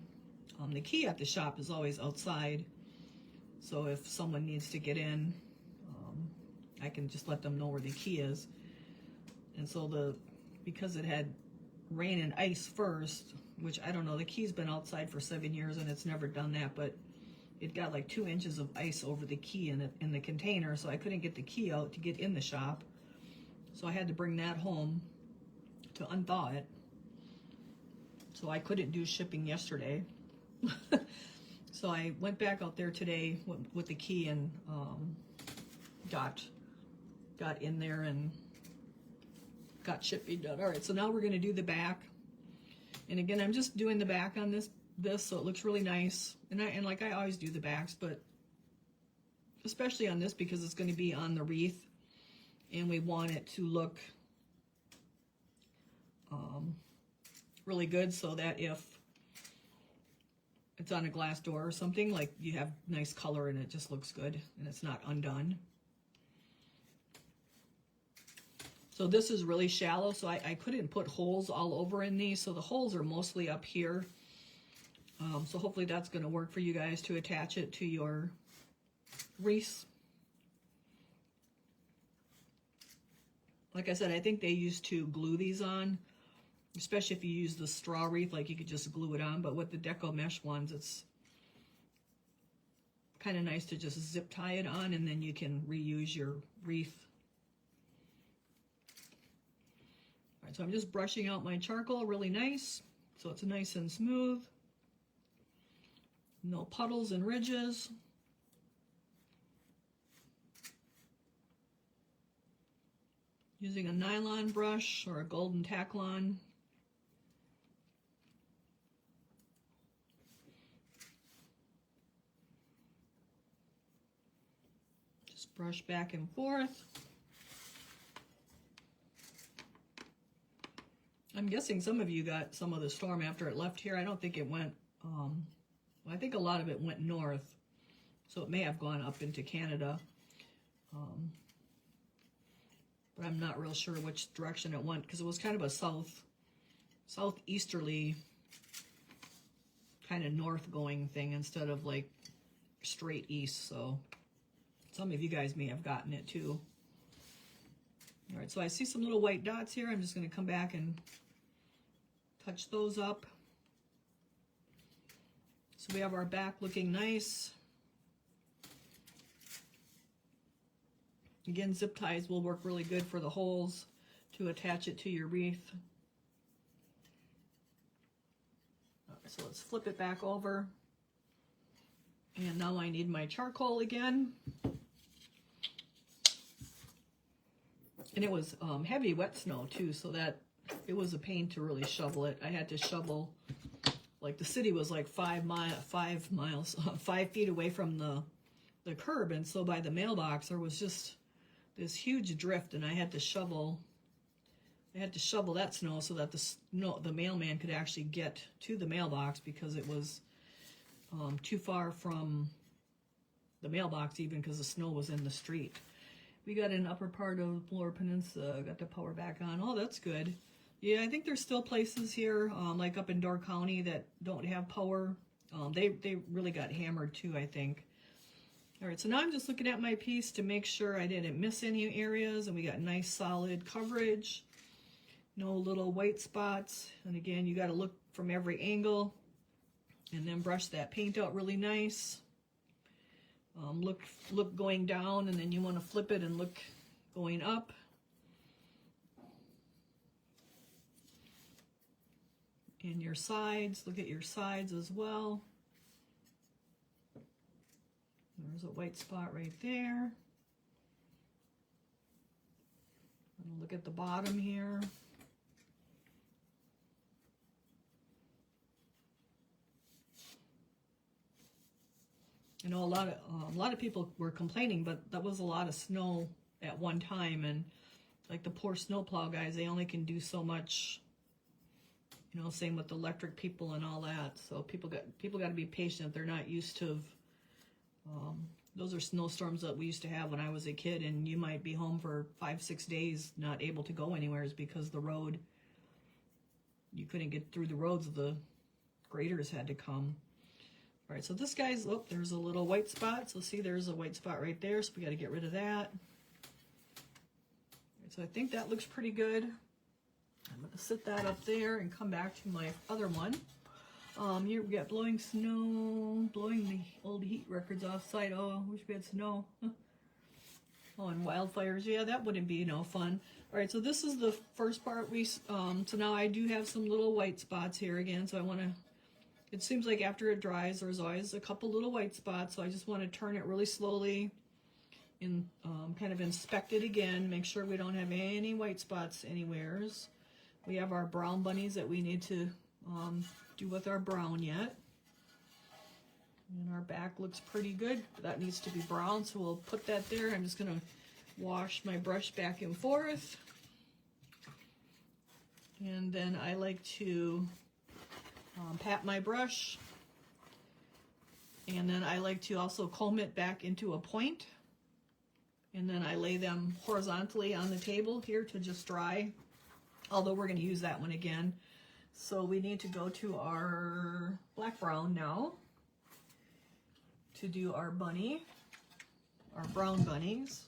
the key at the shop is always outside, so if someone needs to get in, I can just let them know where the key is. And so because it had rain and ice first, which I don't know, the key's been outside for 7 years and it's never done that, but it got like 2 inches of ice over the key in the container, so I couldn't get the key out to get in the shop. So I had to bring that home to unthaw it. So I couldn't do shipping yesterday. So I went back out there today with the key and got in there and got shipping done. All right, so now we're going to do the back. And again, I'm just doing the back on this so it looks really nice. And like I always do the backs, but especially on this because it's going to be on the wreath, and we want it to look really good so that if it's on a glass door or something, like you have nice color and it just looks good and it's not undone. So this is really shallow, so I couldn't put holes all over in these, so the holes are mostly up here. So hopefully that's going to work for you guys to attach it to your wreaths. Like I said, I think they used to glue these on, especially if you use the straw wreath, like you could just glue it on, but with the deco mesh ones, it's kind of nice to just zip tie it on and then you can reuse your wreath. All right, so I'm just brushing out my charcoal really nice, so it's nice and smooth. No puddles and ridges. Using a nylon brush or a golden Taklon. Just brush back and forth. I'm guessing some of you got some of the storm after it left here. I don't think it went, I think a lot of it went north, so it may have gone up into Canada. But I'm not real sure which direction it went because it was kind of a southeasterly kind of north going thing instead of like straight east. So some of you guys may have gotten it too. All right, so I see some little white dots here. I'm just going to come back and touch those up. So we have our back looking nice. Again, zip ties will work really good for the holes to attach it to your wreath. All right, so let's flip it back over. And now I need my charcoal again. And it was heavy wet snow too, so that it was a pain to really shovel it. I had to shovel, like the city was like 5 feet away from the curb, and so by the mailbox there was just this huge drift, and I had to shovel that snow so that the mailman could actually get to the mailbox because it was too far from the mailbox even because the snow was in the street. We got an upper part of the Lower Peninsula, got the power back on. Oh, that's good. Yeah, I think there's still places here, like up in Door County, that don't have power. They really got hammered too, I think. All right, so now I'm just looking at my piece to make sure I didn't miss any areas, and we got nice solid coverage. No little white spots. And again, you got to look from every angle and then brush that paint out really nice. Look going down, and then you want to flip it and look going up. And your sides, look at your sides as well. There's a white spot right there. And look at the bottom here. I know a lot of people were complaining, but that was a lot of snow at one time, and like the poor snowplow guys, they only can do so much. You know, same with electric people and all that. So people got to be patient. They're not used to. Those are snowstorms that we used to have when I was a kid, and you might be home for 5-6 days not able to go anywhere because the road, you couldn't get through the roads. The graders had to come. All right, so this guy's, oh, there's a little white spot. So see, there's a white spot right there. So we got to get rid of that. All right, so I think that looks pretty good. I'm going to sit that up there and come back to my other one. Here we got blowing snow, blowing the old heat records off-site. Oh, wish we had snow. Oh, and wildfires. Yeah, that wouldn't be no fun. All right, so this is the first part. So now I do have some little white spots here again. So I want to, it seems like after it dries, there's always a couple little white spots. So I just want to turn it really slowly and kind of inspect it again. Make sure we don't have any white spots anywheres. We have our brown bunnies that we need to do with our brown yet. And our back looks pretty good. That needs to be brown, so we'll put that there. I'm just going to wash my brush back and forth. And then I like to pat my brush. And then I like to also comb it back into a point. And then I lay them horizontally on the table here to just dry. Although we're going to use that one again. So we need to go to our black brown now to do our bunny, our brown bunnies.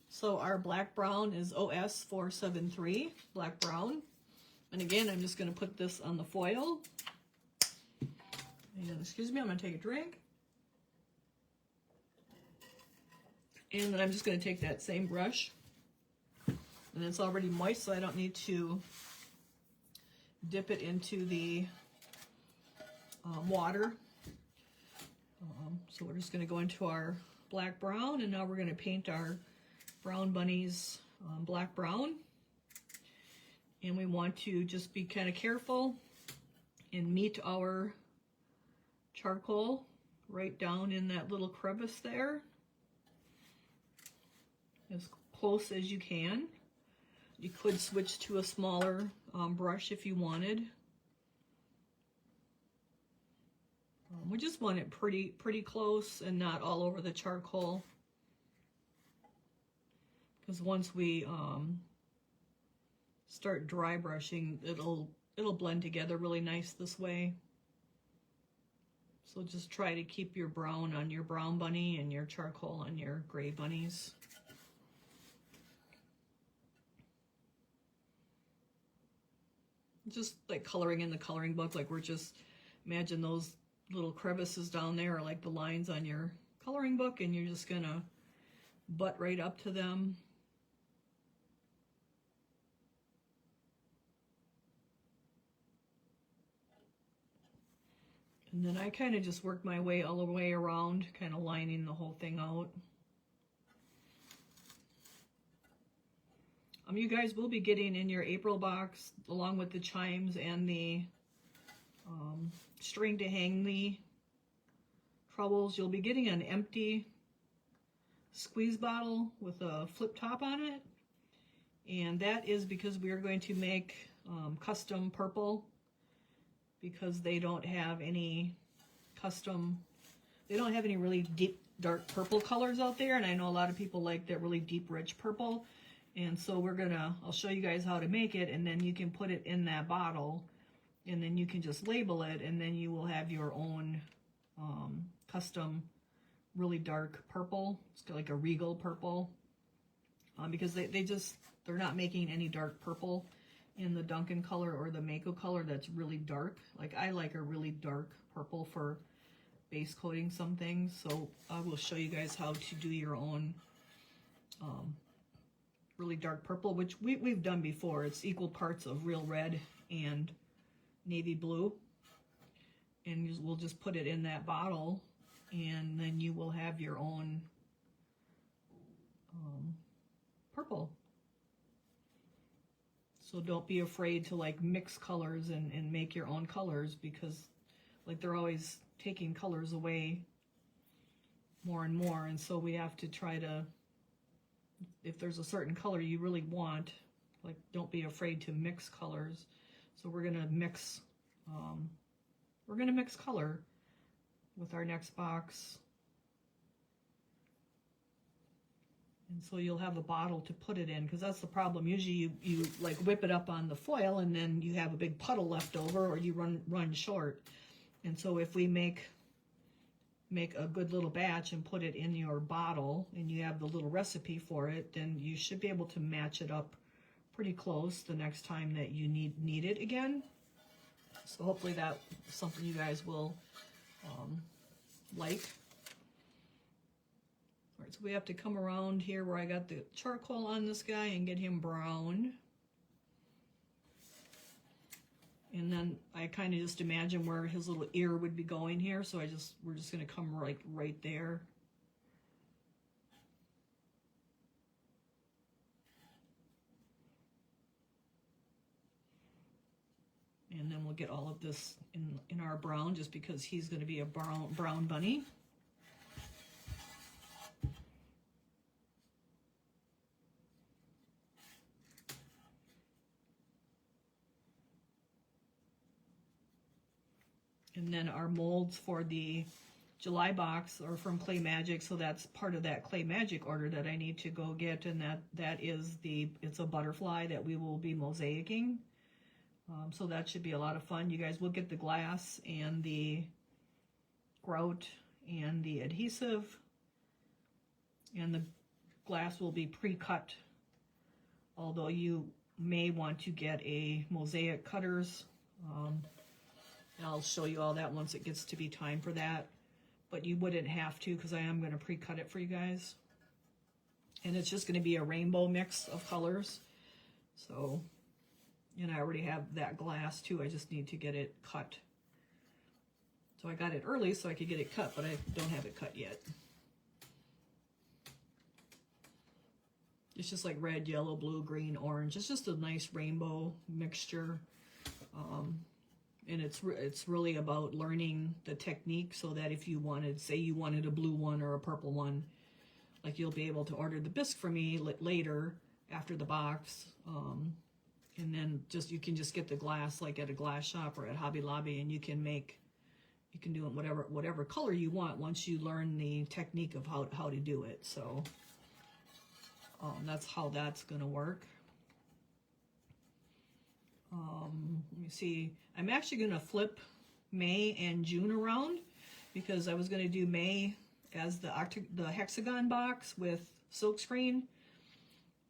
So our black brown is OS 473, black brown. And again, I'm just going to put this on the foil. And excuse me, I'm going to take a drink. And then I'm just going to take that same brush. And it's already moist, so I don't need to dip it into the water. So we're just going to go into our black brown, and now we're going to paint our brown bunnies black brown. And we want to just be kind of careful and meet our charcoal right down in that little crevice there, as close as you can. You could switch to a smaller brush if you wanted. We just want it pretty close and not all over the charcoal, because once we start dry brushing, it'll blend together really nice this way. So just try to keep your brown on your brown bunny and your charcoal on your gray bunnies. Just like coloring in the coloring book, like we're just, imagine those little crevices down there are like the lines on your coloring book, and you're just gonna butt right up to them. And then I kind of just work my way all the way around, kind of lining the whole thing out. You guys will be getting in your April box, along with the chimes and the string to hang the troubles, you'll be getting an empty squeeze bottle with a flip top on it. And that is because we are going to make custom purple, because they don't have any really deep, dark purple colors out there. And I know a lot of people like that really deep, rich purple. And so I'll show you guys how to make it, and then you can put it in that bottle, and then you can just label it, and then you will have your own custom really dark purple. It's like a regal purple, because they're not making any dark purple in the Duncan color or the Mako color that's really dark. Like I like a really dark purple for base coating some things. So I will show you guys how to do your own really dark purple, which we've done before. It's equal parts of real red and navy blue. And we'll just put it in that bottle, and then you will have your own purple. So don't be afraid to like mix colors and make your own colors, because like they're always taking colors away more and more. And so we have to try to, if there's a certain color you really want, like don't be afraid to mix colors. So we're gonna mix color with our next box. And so you'll have a bottle to put it in, because that's the problem. Usually you like whip it up on the foil, and then you have a big puddle left over, or you run short. And so if we make a good little batch and put it in your bottle, and you have the little recipe for it, then you should be able to match it up pretty close the next time that you need it again. So hopefully that's something you guys will like. All right, so we have to come around here where I got the charcoal on this guy and get him brown. And then I kind of just imagine where his little ear would be going here. So we're just going to come right there. And then we'll get all of this in our brown, just because he's going to be a brown bunny. And then our molds for the July box are from Clay Magic, so that's part of that Clay Magic order that I need to go get, and that is it's a butterfly that we will be mosaicing. So that should be a lot of fun. You guys will get the glass and the grout and the adhesive, and the glass will be pre-cut, although you may want to get a mosaic cutters. I'll show you all that once it gets to be time for that, but you wouldn't have to, because I am going to pre-cut it for you guys. And it's just going to be a rainbow mix of colors. So, and I already have that glass too, I just need to get it cut. So I got it early so I could get it cut, but I don't have it cut yet. It's just like red, yellow, blue, green, orange. It's just a nice rainbow mixture. And it's really about learning the technique, so that if you wanted, say you wanted a blue one or a purple one, like you'll be able to order the bisque for me later after the box. And then you can just get the glass like at a glass shop or at Hobby Lobby, and you can do it whatever color you want once you learn the technique of how to do it. So that's how that's gonna work. Let me see. I'm actually going to flip May and June around, because I was going to do May as the hexagon box with silkscreen,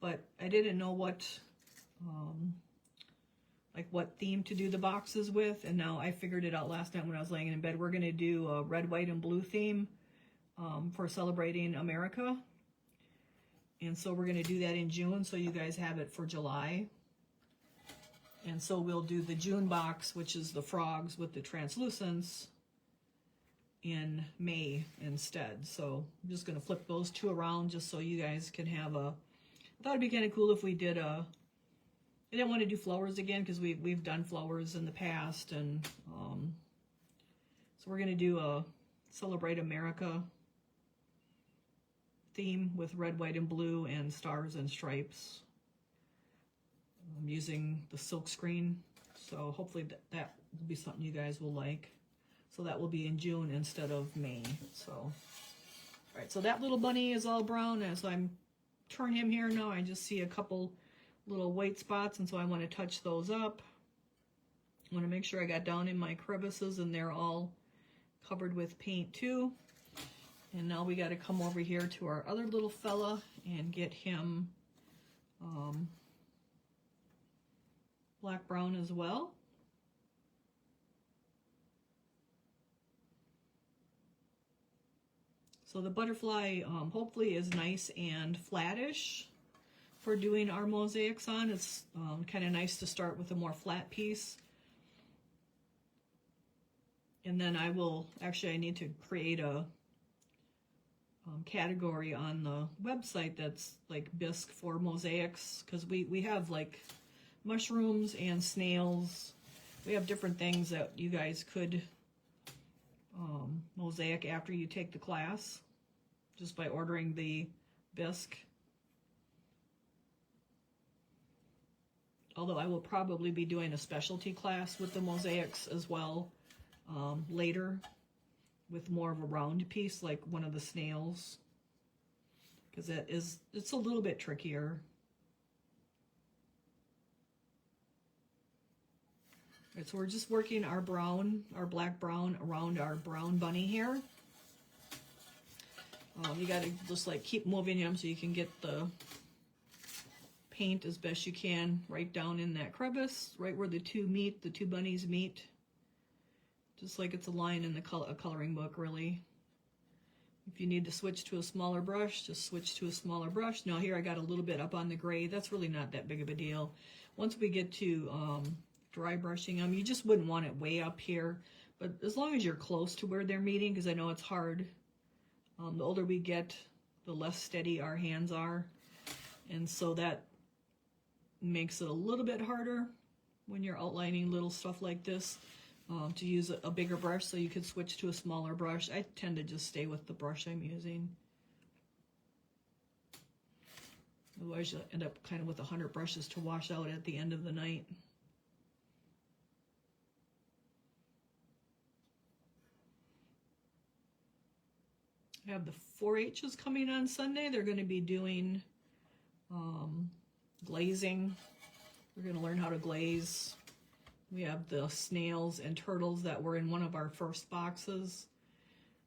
but I didn't know what theme to do the boxes with, and now I figured it out last night when I was laying in bed. We're going to do a red, white, and blue theme for celebrating America, and so we're going to do that in June, so you guys have it for July. And so we'll do the June box, which is the frogs with the translucents, in May instead. So I'm just going to flip those two around just so you guys can have I thought it'd be kind of cool if we did I didn't want to do flowers again, because we've done flowers in the past. And so we're going to do a Celebrate America theme with red, white, and blue and stars and stripes. I'm using the silk screen, so hopefully that will be something you guys will like. So that will be in June instead of May. So, all right, so that little bunny is all brown. As I'm turn him here now, I just see a couple little white spots, and so I want to touch those up. I want to make sure I got down in my crevices and they're all covered with paint too. And now we got to come over here to our other little fella and get him black brown as well. So the butterfly hopefully is nice and flattish for doing our mosaics on. It's kind of nice to start with a more flat piece. And then I need to create a category on the website that's like bisque for mosaics, because we have like mushrooms and snails. We have different things that you guys could mosaic after you take the class, just by ordering the bisque. Although I will probably be doing a specialty class with the mosaics as well later, with more of a round piece like one of the snails, because it's a little bit trickier. Right, so we're just working our black brown around our brown bunny here. You got to just like keep moving him so you can get the paint as best you can right down in that crevice, right where the two bunnies meet. Just like it's a line in the coloring book, really. If you need to switch to a smaller brush, just switch to a smaller brush. Now here I got a little bit up on the gray. That's really not that big of a deal. Once we get to dry brushing them, you just wouldn't want it way up here. But as long as you're close to where they're meeting, because I know it's hard. The older we get, the less steady our hands are. And so that makes it a little bit harder when you're outlining little stuff like this. To use a bigger brush, so you could switch to a smaller brush. I tend to just stay with the brush I'm using. Otherwise you'll end up kind of with 100 brushes to wash out at the end of the night. I have the 4-H's coming on Sunday. They're going to be doing glazing. We're going to learn how to glaze. We have the snails and turtles that were in one of our first boxes.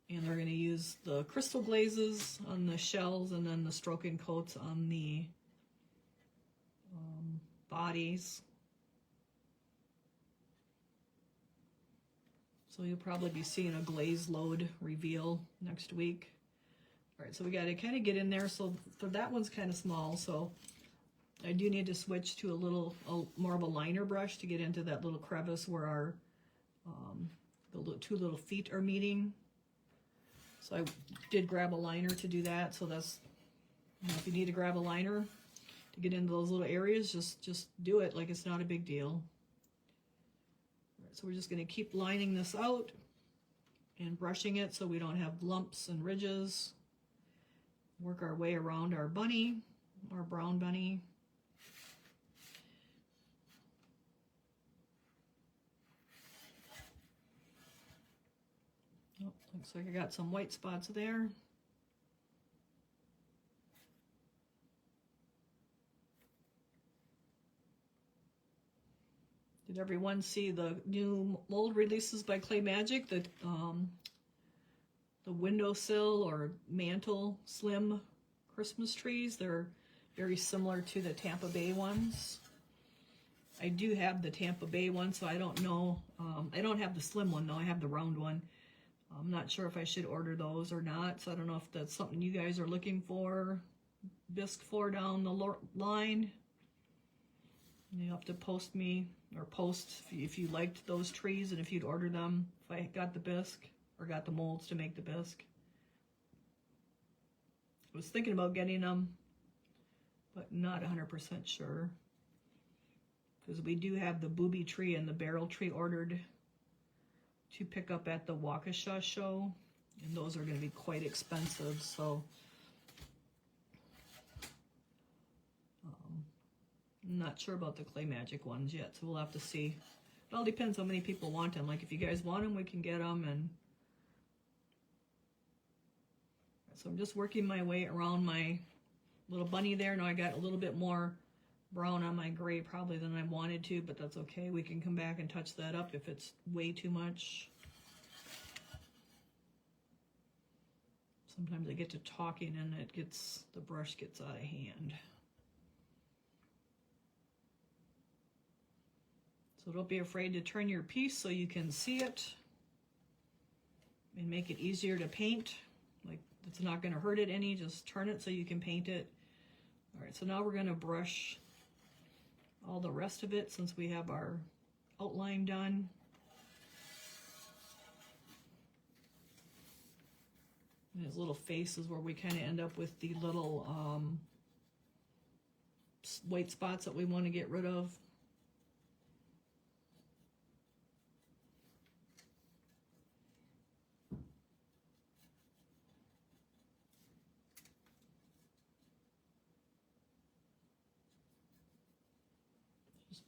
And they're going to use the crystal glazes on the shells and then the stroking coats on the bodies. So you'll probably be seeing a glaze load reveal next week. All right, so we got to kind of get in there. So for that one's kind of small, so I do need to switch to more of a liner brush to get into that little crevice where our the two little feet are meeting. So I did grab a liner to do that. So that's, if you need to grab a liner to get into those little areas, just do it like it's not a big deal. All right, so we're just going to keep lining this out and brushing it so we don't have lumps and ridges. Work our way around our bunny, our brown bunny. Oh, looks like I got some white spots there. Did everyone see the new mold releases by Clay Magic? The windowsill or mantle slim Christmas trees. They're very similar to the Tampa Bay ones. I do have the Tampa Bay one, so I don't know. I don't have the slim one though. I have the round one. I'm not sure if I should order those or not, so I don't know if that's something you guys are looking for. Bisque for down the line. You have to post me or post if you liked those trees and if you'd order them, if I got the bisque or got the molds to make the bisque. I was thinking about getting them, but not 100% sure. Because we do have the booby tree and the barrel tree ordered to pick up at the Waukesha show, and those are going to be quite expensive, so I'm not sure about the Clay Magic ones yet, so we'll have to see. It all depends how many people want them. Like if you guys want them, we can get them. And so I'm just working my way around my little bunny there. Now I got a little bit more brown on my gray probably than I wanted to, but that's okay. We can come back and touch that up if it's way too much. Sometimes I get to talking and the brush gets out of hand. So don't be afraid to turn your piece so you can see it and make it easier to paint. Like it's not going to hurt it any, just turn it so you can paint it. All right, so now we're going to brush all the rest of it since we have our outline done. And his little face is where we kind of end up with the little white spots that we want to get rid of.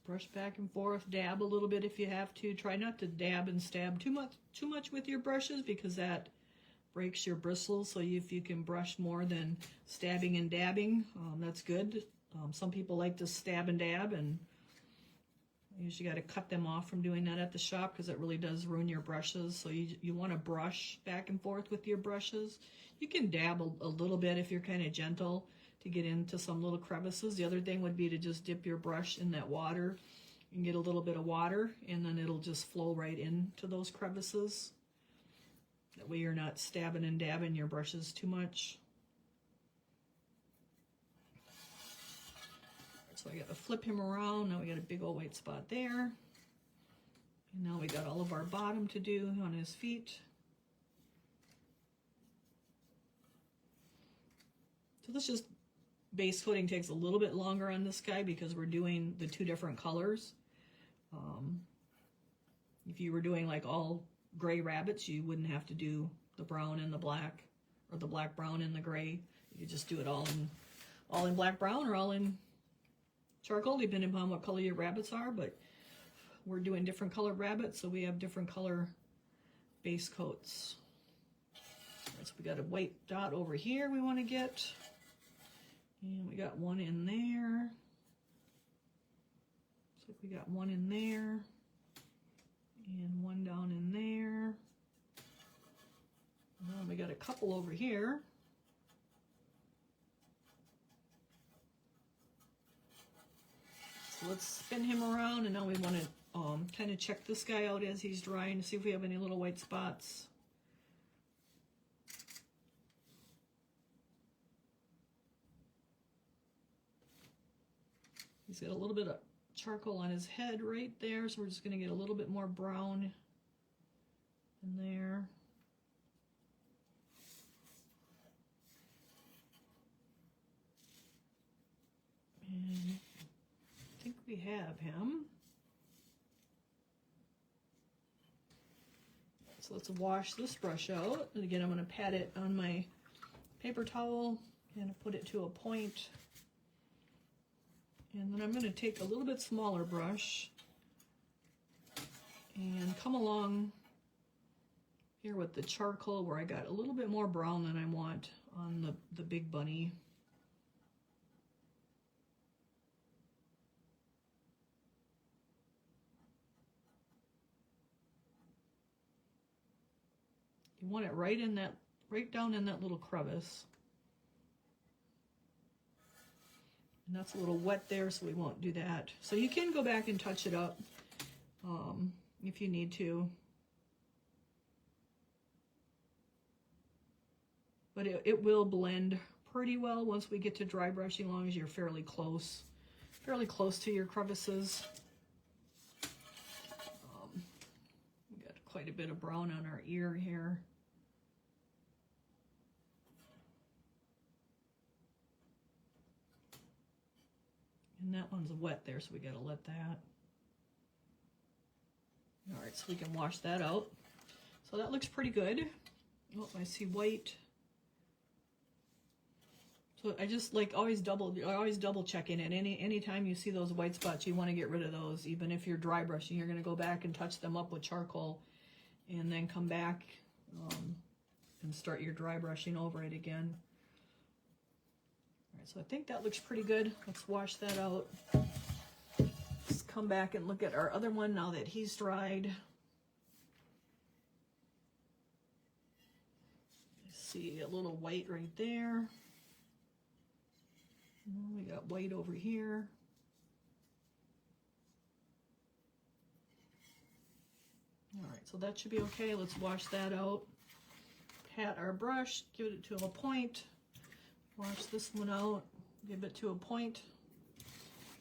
Brush back and forth, dab a little bit if you have to. Try not to dab and stab too much with your brushes because that breaks your bristles. So if you can brush more than stabbing and dabbing, that's good. Some people like to stab and dab, and you usually got to cut them off from doing that at the shop because it really does ruin your brushes. So you want to brush back and forth with your brushes. You can dab a little bit if you're kind of gentle. to get into some little crevices. The other thing would be to just dip your brush in that water and get a little bit of water, and then it'll just flow right into those crevices. That way you're not stabbing and dabbing your brushes too much. So I got to flip him around. Now we got a big old white spot there. And now we got all of our bottom to do on his feet. So this just, base coating takes a little bit longer on this guy because we're doing the two different colors. If you were doing like all gray rabbits, you wouldn't have to do the brown and the black, or the black, brown, and the gray. You could just do it all in black, brown, or all in charcoal, depending upon what color your rabbits are. But we're doing different colored rabbits, so we have different color base coats. Right, so we got a white dot over here we want to get, and we got one in there. So we got one in there, and one down in there. And we got a couple over here. So let's spin him around, and now we want to kind of check this guy out as he's drying to see if we have any little white spots. He's got a little bit of charcoal on his head right there, so we're just going to get a little bit more brown in there. And I think we have him. So let's wash this brush out. And again, I'm going to pat it on my paper towel and put it to a point. And then I'm going to take a little bit smaller brush and come along here with the charcoal where I got a little bit more brown than I want on the big bunny. You want it right down in that little crevice. And that's a little wet there, so we won't do that. So you can go back and touch it up if you need to. But it will blend pretty well once we get to dry brushing, as long as you're fairly close to your crevices. We got quite a bit of brown on our ear here. And that one's wet there, so we gotta let that. All right, so we can wash that out. So that looks pretty good. Oh, I see white. So I just always double checking it. Anytime you see those white spots, you want to get rid of those. Even if you're dry brushing, you're gonna go back and touch them up with charcoal, and then come back and start your dry brushing over it again. So I think that looks pretty good. Let's wash that out. Let's come back and look at our other one now that he's dried. See a little white right there. And we got white over here. All right, so that should be okay. Let's wash that out. Pat our brush, give it to a point. Wash this one out, give it to a point.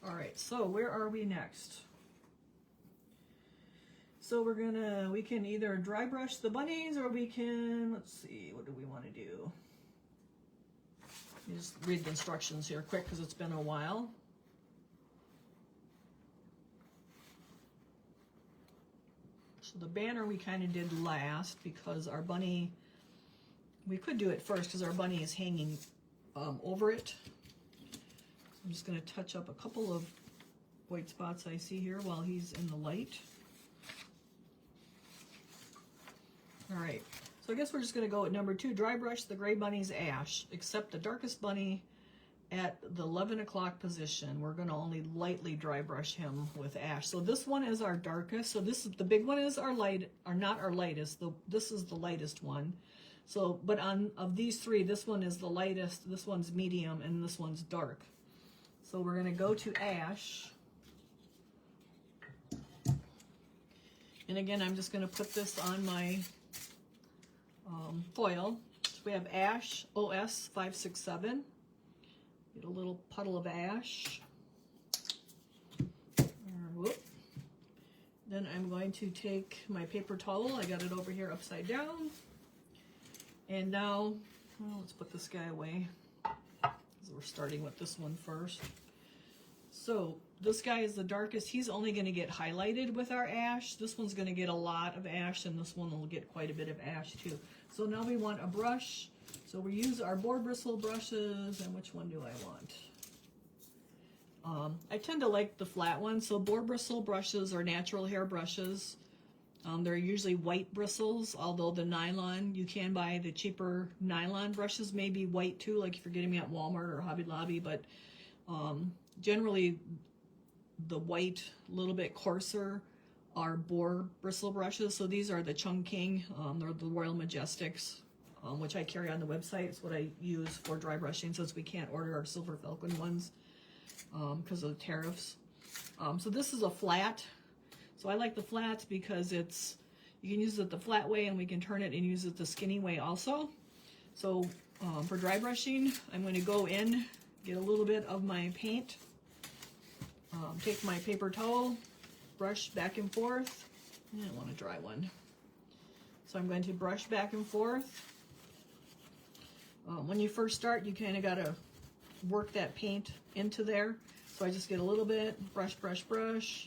All right, so where are we next? So we can either dry brush the bunnies, or we can, let's see, what do we want to do? Let me just read the instructions here quick because it's been a while. So the banner we kind of did last because our bunny, we could do it first because our bunny is hanging over it. I'm just going to touch up a couple of white spots I see here while he's in the light. All right, so I guess we're just going to go at number 2, dry brush the gray bunny's ash, except the darkest bunny at the 11 o'clock position. We're going to only lightly dry brush him with ash. So this one is our darkest. So this is the big one is our light, or not our lightest. This is the lightest one. So, but of these three, this one is the lightest, this one's medium, and this one's dark. So we're gonna go to ash. And again, I'm just gonna put this on my foil. So we have ash OS 567. Get a little puddle of ash. Whoop. Then I'm going to take my paper towel. I got it over here upside down. And now, well, let's put this guy away, because we're starting with this one first. So this guy is the darkest. He's only going to get highlighted with our ash. This one's going to get a lot of ash, and this one will get quite a bit of ash too. So now we want a brush. So we use our boar bristle brushes, and which one do I want? I tend to like the flat one. So boar bristle brushes are natural hair brushes. They're usually white bristles, although the nylon, you can buy the cheaper nylon brushes, maybe white too, like if you're getting them at Walmart or Hobby Lobby, but generally the white, a little bit coarser, are boar bristle brushes. So these are the Chungking, they're the Royal Majestics, which I carry on the website. It's what I use for dry brushing, since we can't order our Silver Falcon ones because of the tariffs. So this is a flat. So I like the flats because it's, you can use it the flat way, and we can turn it and use it the skinny way also. So for dry brushing, I'm going to go in, get a little bit of my paint, take my paper towel, brush back and forth. I don't want a dry one. So I'm going to brush back and forth. When you first start, you kind of got to work that paint into there. So I just get a little bit, brush, brush, brush.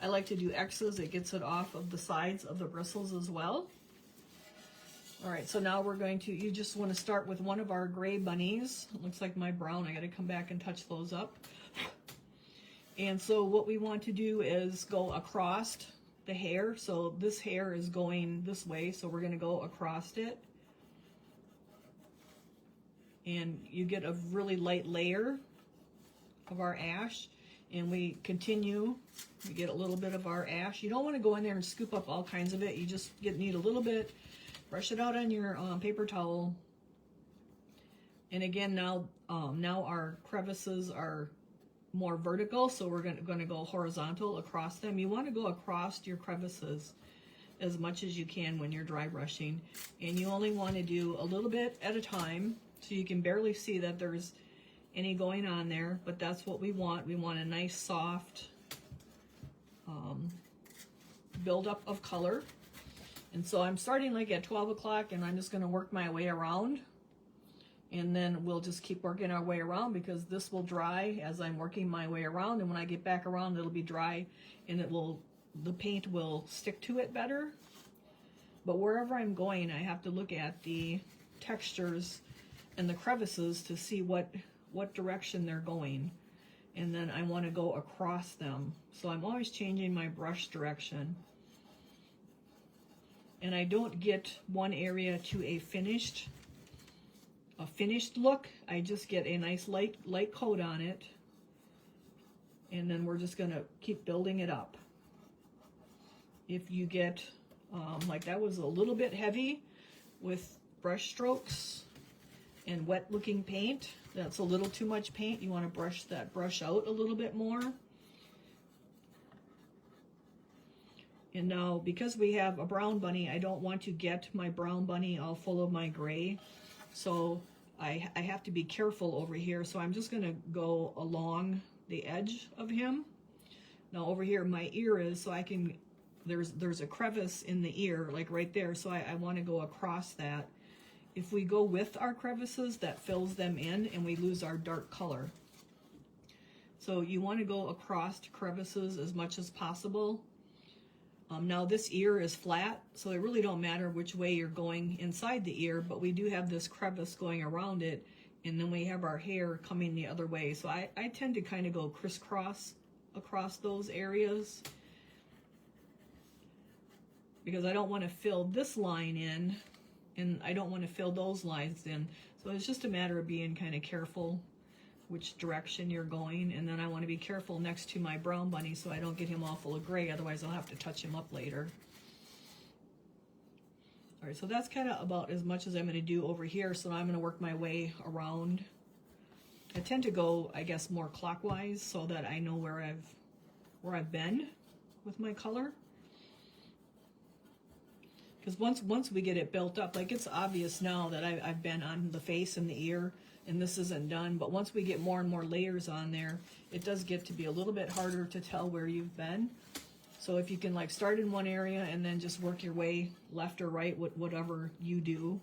I like to do X's. It gets it off of the sides of the bristles as well. All right, so now we're going to, you just want to start with one of our gray bunnies. It looks like my brown. I got to come back and touch those up. And so what we want to do is go across the hair. So this hair is going this way, so we're going to go across it. And you get a really light layer of our ash. And we continue, we get a little bit of our ash. You don't want to go in there and scoop up all kinds of it. You just need a little bit, brush it out on your paper towel. And again, now our crevices are more vertical, so we're going to go horizontal across them. You want to go across your crevices as much as you can when you're dry brushing. And you only want to do a little bit at a time, so you can barely see that there's any going on there, but that's what we want. We want a nice soft buildup of color. And so I'm starting like at 12 o'clock, and I'm just going to work my way around, and then we'll just keep working our way around, because this will dry as I'm working my way around, and when I get back around, it'll be dry, and the paint will stick to it better. But wherever I'm going, I have to look at the textures and the crevices to see what direction they're going, and then I want to go across them. So I'm always changing my brush direction, and I don't get one area to a finished look. I just get a nice light coat on it, and then we're just gonna keep building it up. If you get like that was a little bit heavy with brush strokes and wet looking paint, that's a little too much paint. You want to brush that brush out a little bit more. And now, because we have a brown bunny, I don't want to get my brown bunny all full of my gray. So I have to be careful over here. So I'm just going to go along the edge of him. Now over here, my ear is, so I can, there's a crevice in the ear, like right there. So I want to go across that. If we go with our crevices, that fills them in, and we lose our dark color. So you want to go across crevices as much as possible. Now this ear is flat, so it really don't matter which way you're going inside the ear, but we do have this crevice going around it, and then we have our hair coming the other way. So I tend to kind of go crisscross across those areas, because I don't want to fill this line in, and I don't want to fill those lines in. So it's just a matter of being kind of careful which direction you're going. And then I want to be careful next to my brown bunny so I don't get him all full of gray, otherwise I'll have to touch him up later. All right, so that's kind of about as much as I'm going to do over here. So I'm going to work my way around. I tend to go, I guess, more clockwise so that I know where I've been with my color. Because once we get it built up, like it's obvious now that I've been on the face and the ear, and this isn't done. But once we get more and more layers on there, it does get to be a little bit harder to tell where you've been. So if you can like start in one area and then just work your way left or right, whatever you do.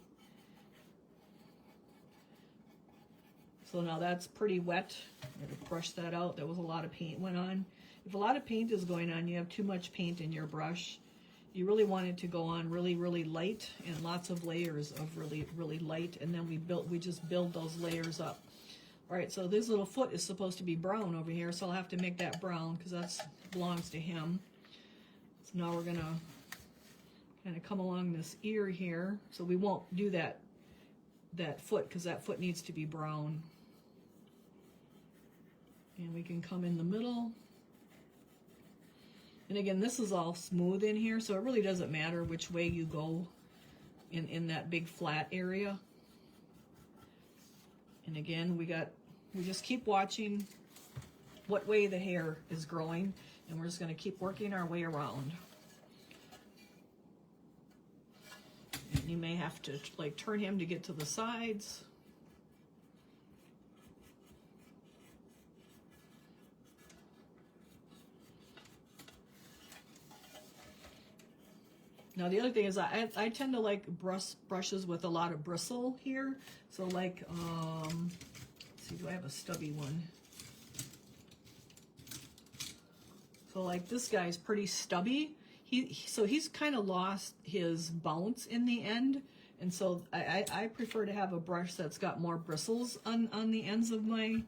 So now that's pretty wet. I'm going to brush that out. There was a lot of paint went on. If a lot of paint is going on, you have too much paint in your brush. You really want it to go on really, really light and lots of layers of really, really light. And then we just build those layers up. All right, so this little foot is supposed to be brown over here, so I'll have to make that brown because that belongs to him. So now we're gonna kind of come along this ear here. So we won't do that foot because that foot needs to be brown. And we can come in the middle. And again, this is all smooth in here, so it really doesn't matter which way you go in that big flat area. And again, we just keep watching what way the hair is growing, and we're just going to keep working our way around. And you may have to like turn him to get to the sides. Now the other thing is I tend to like brushes with a lot of bristle here. So like, let's see, do I have a stubby one? So like this guy's pretty stubby. So he's kind of lost his bounce in the end. And so I prefer to have a brush that's got more bristles on the ends of my,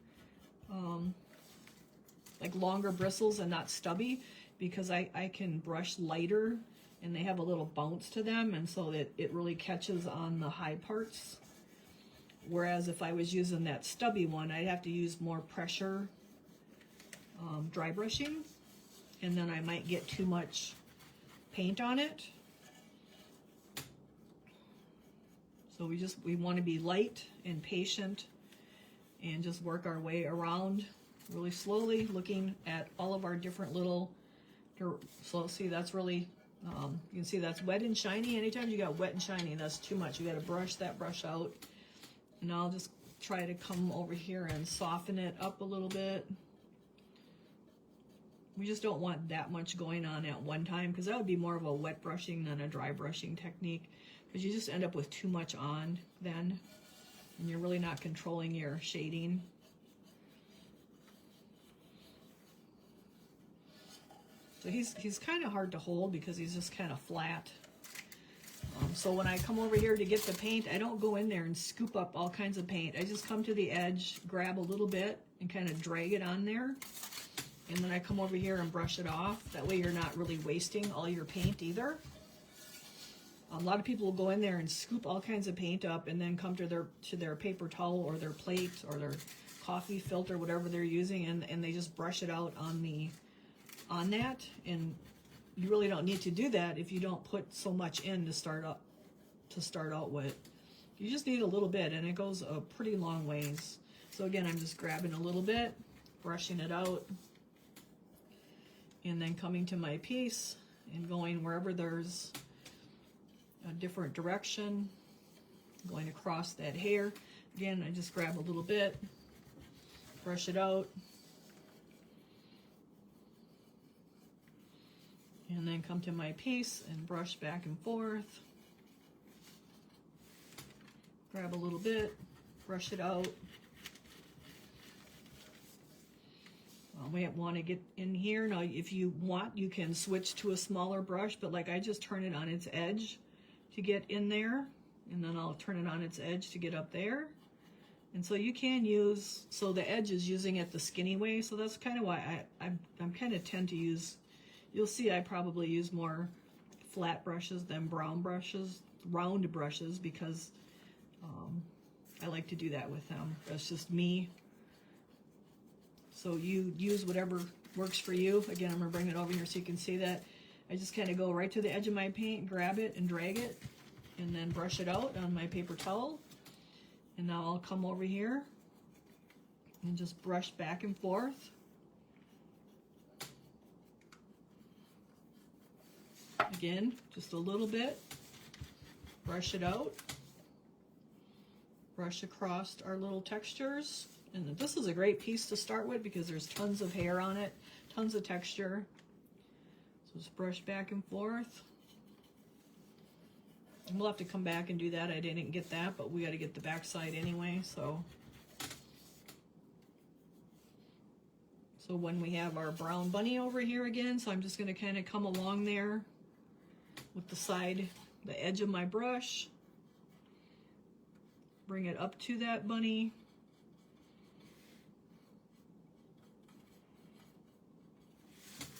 like longer bristles and not stubby, because I can brush lighter and they have a little bounce to them, and so that it really catches on the high parts. Whereas if I was using that stubby one, I'd have to use more pressure dry brushing, and then I might get too much paint on it. So we want to be light and patient and just work our way around really slowly, looking at all of our different little, so see that's really, you can see that's wet and shiny. Anytime you got wet and shiny, that's too much. You got to brush that brush out. And I'll just try to come over here and soften it up a little bit. We just don't want that much going on at one time, because that would be more of a wet brushing than a dry brushing technique, because you just end up with too much on then, and you're really not controlling your shading. So he's kind of hard to hold because he's just kind of flat. So when I come over here to get the paint, I don't go in there and scoop up all kinds of paint. I just come to the edge, grab a little bit, and kind of drag it on there. And then I come over here and brush it off. That way you're not really wasting all your paint either. A lot of people will go in there and scoop all kinds of paint up and then come to their paper towel or their plate or their coffee filter, whatever they're using, and they just brush it out on that. And you really don't need to do that if you don't put so much in to start out with. You just need a little bit, and it goes a pretty long ways. So again, I'm just grabbing a little bit, brushing it out, and then coming to my piece and going wherever there's a different direction, going across that hair. Again, I just grab a little bit, brush it out, and then come to my piece and brush back and forth. Grab a little bit, brush it out. We want to get in here. Now, if you want, you can switch to a smaller brush, but like I just turn it on its edge to get in there, and then I'll turn it on its edge to get up there. And so you can use, so the edge is using it the skinny way, so that's kind of why I'm kind of tend to use, you'll see I probably use more flat brushes than round brushes, because I like to do that with them. That's just me. So you use whatever works for you. Again, I'm going to bring it over here so you can see that. I just kind of go right to the edge of my paint, grab it and drag it, and then brush it out on my paper towel. And now I'll come over here and just brush back and forth. Again, just a little bit. Brush it out. Brush across our little textures. And this is a great piece to start with because there's tons of hair on it, tons of texture. So just brush back and forth. And we'll have to come back and do that. I didn't get that, but we got to get the back side anyway. So when we have our brown bunny over here again, so I'm just going to kind of come along there with the side, the edge of my brush. Bring it up to that bunny.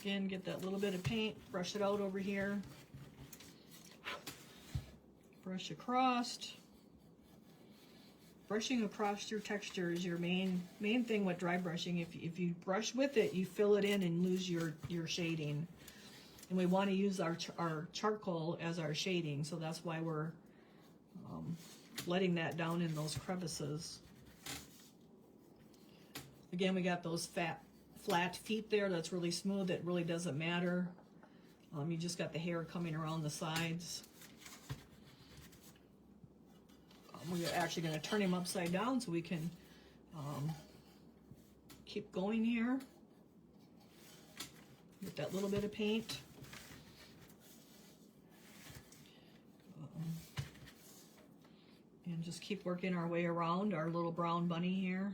Again, get that little bit of paint, brush it out over here. Brush across. Brushing across your texture is your main thing with dry brushing. If you brush with it, you fill it in and lose your shading. And we want to use our charcoal as our shading, so that's why we're letting that down in those crevices. Again, we got those flat feet there. That's really smooth. It really doesn't matter. You just got the hair coming around the sides. We're actually going to turn him upside down so we can keep going here. Get that little bit of paint. And just keep working our way around our little brown bunny here.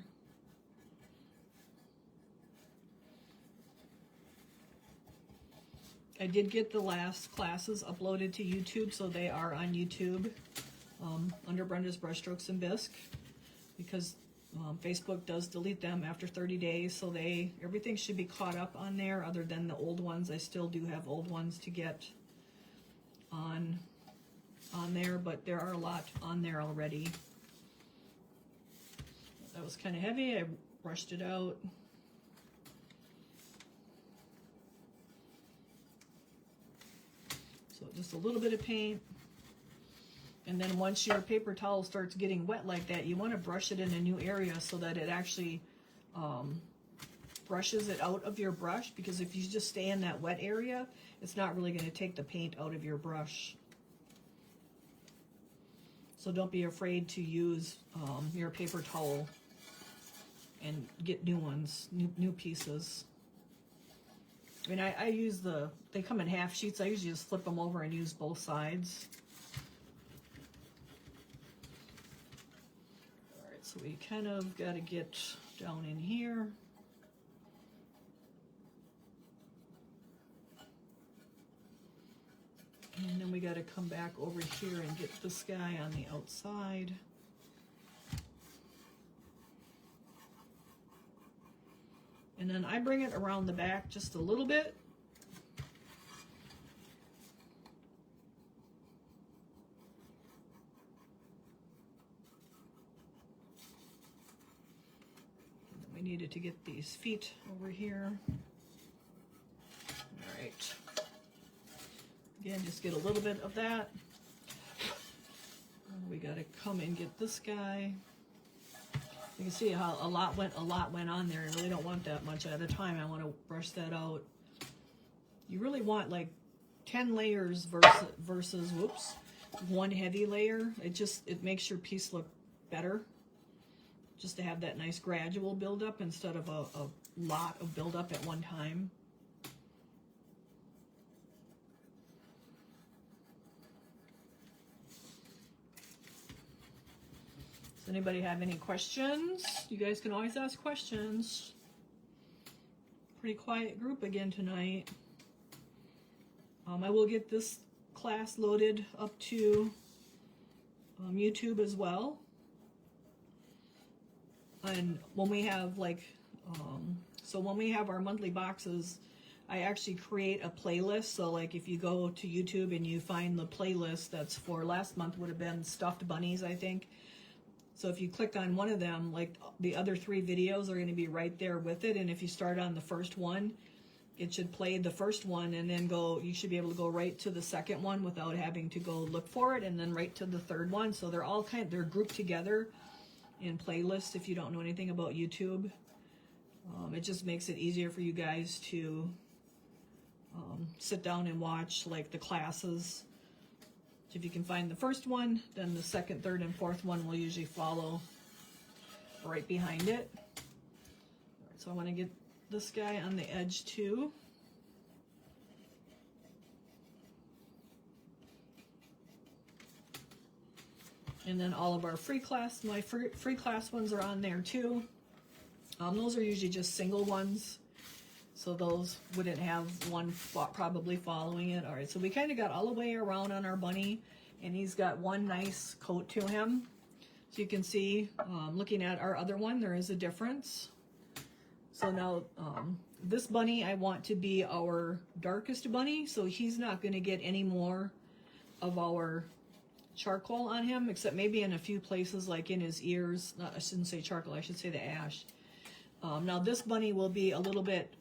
I did get the last classes uploaded to YouTube, so they are on YouTube under Brenda's Brushstrokes and Bisque, because Facebook does delete them after 30 days, so everything should be caught up on there other than the old ones. I still do have old ones to get on there, but there are a lot on there already. That was kind of heavy. I brushed it out. So just a little bit of paint. And then once your paper towel starts getting wet like that, you want to brush it in a new area so that it actually brushes it out of your brush, because if you just stay in that wet area, it's not really going to take the paint out of your brush. So don't be afraid to use your paper towel and get new ones, new pieces. I mean, I use they come in half sheets. I usually just flip them over and use both sides. All right, so we kind of got to get down in here. And then we got to come back over here and get this guy on the outside. And then I bring it around the back just a little bit. And then we needed to get these feet over here. All right. Again, just get a little bit of that. And we got to come and get this guy. You can see how a lot went on there. I really don't want that much at a time. I want to brush that out. You really want like 10 layers versus whoops, one heavy layer. It makes your piece look better. Just to have that nice gradual buildup instead of a lot of buildup at one time. Does anybody have any questions? You guys can always ask questions. Pretty quiet group again tonight. I will get this class loaded up to YouTube as well. And when we have so when we have our monthly boxes, I actually create a playlist. So like if you go to YouTube and you find the playlist that's for last month would have been stuffed bunnies, I think. So if you click on one of them, like the other 3 videos are going to be right there with it. And if you start on the first one, it should play the first one and then you should be able to go right to the second one without having to go look for it, and then right to the third one. So they're all they're grouped together in playlists if you don't know anything about YouTube. It just makes it easier for you guys to sit down and watch like the classes. If you can find the first one, then the second, third, and fourth one will usually follow right behind it. All right, so I want to get this guy on the edge too. And then all of our free class, my free class ones are on there too. Those are usually just single ones, so those wouldn't have one probably following it. All right, so we kind of got all the way around on our bunny, and he's got one nice coat to him. So you can see, looking at our other one, there is a difference. So now this bunny I want to be our darkest bunny, so he's not going to get any more of our charcoal on him, except maybe in a few places like in his ears. I shouldn't say charcoal, I should say the ash. Now this bunny will be a little bit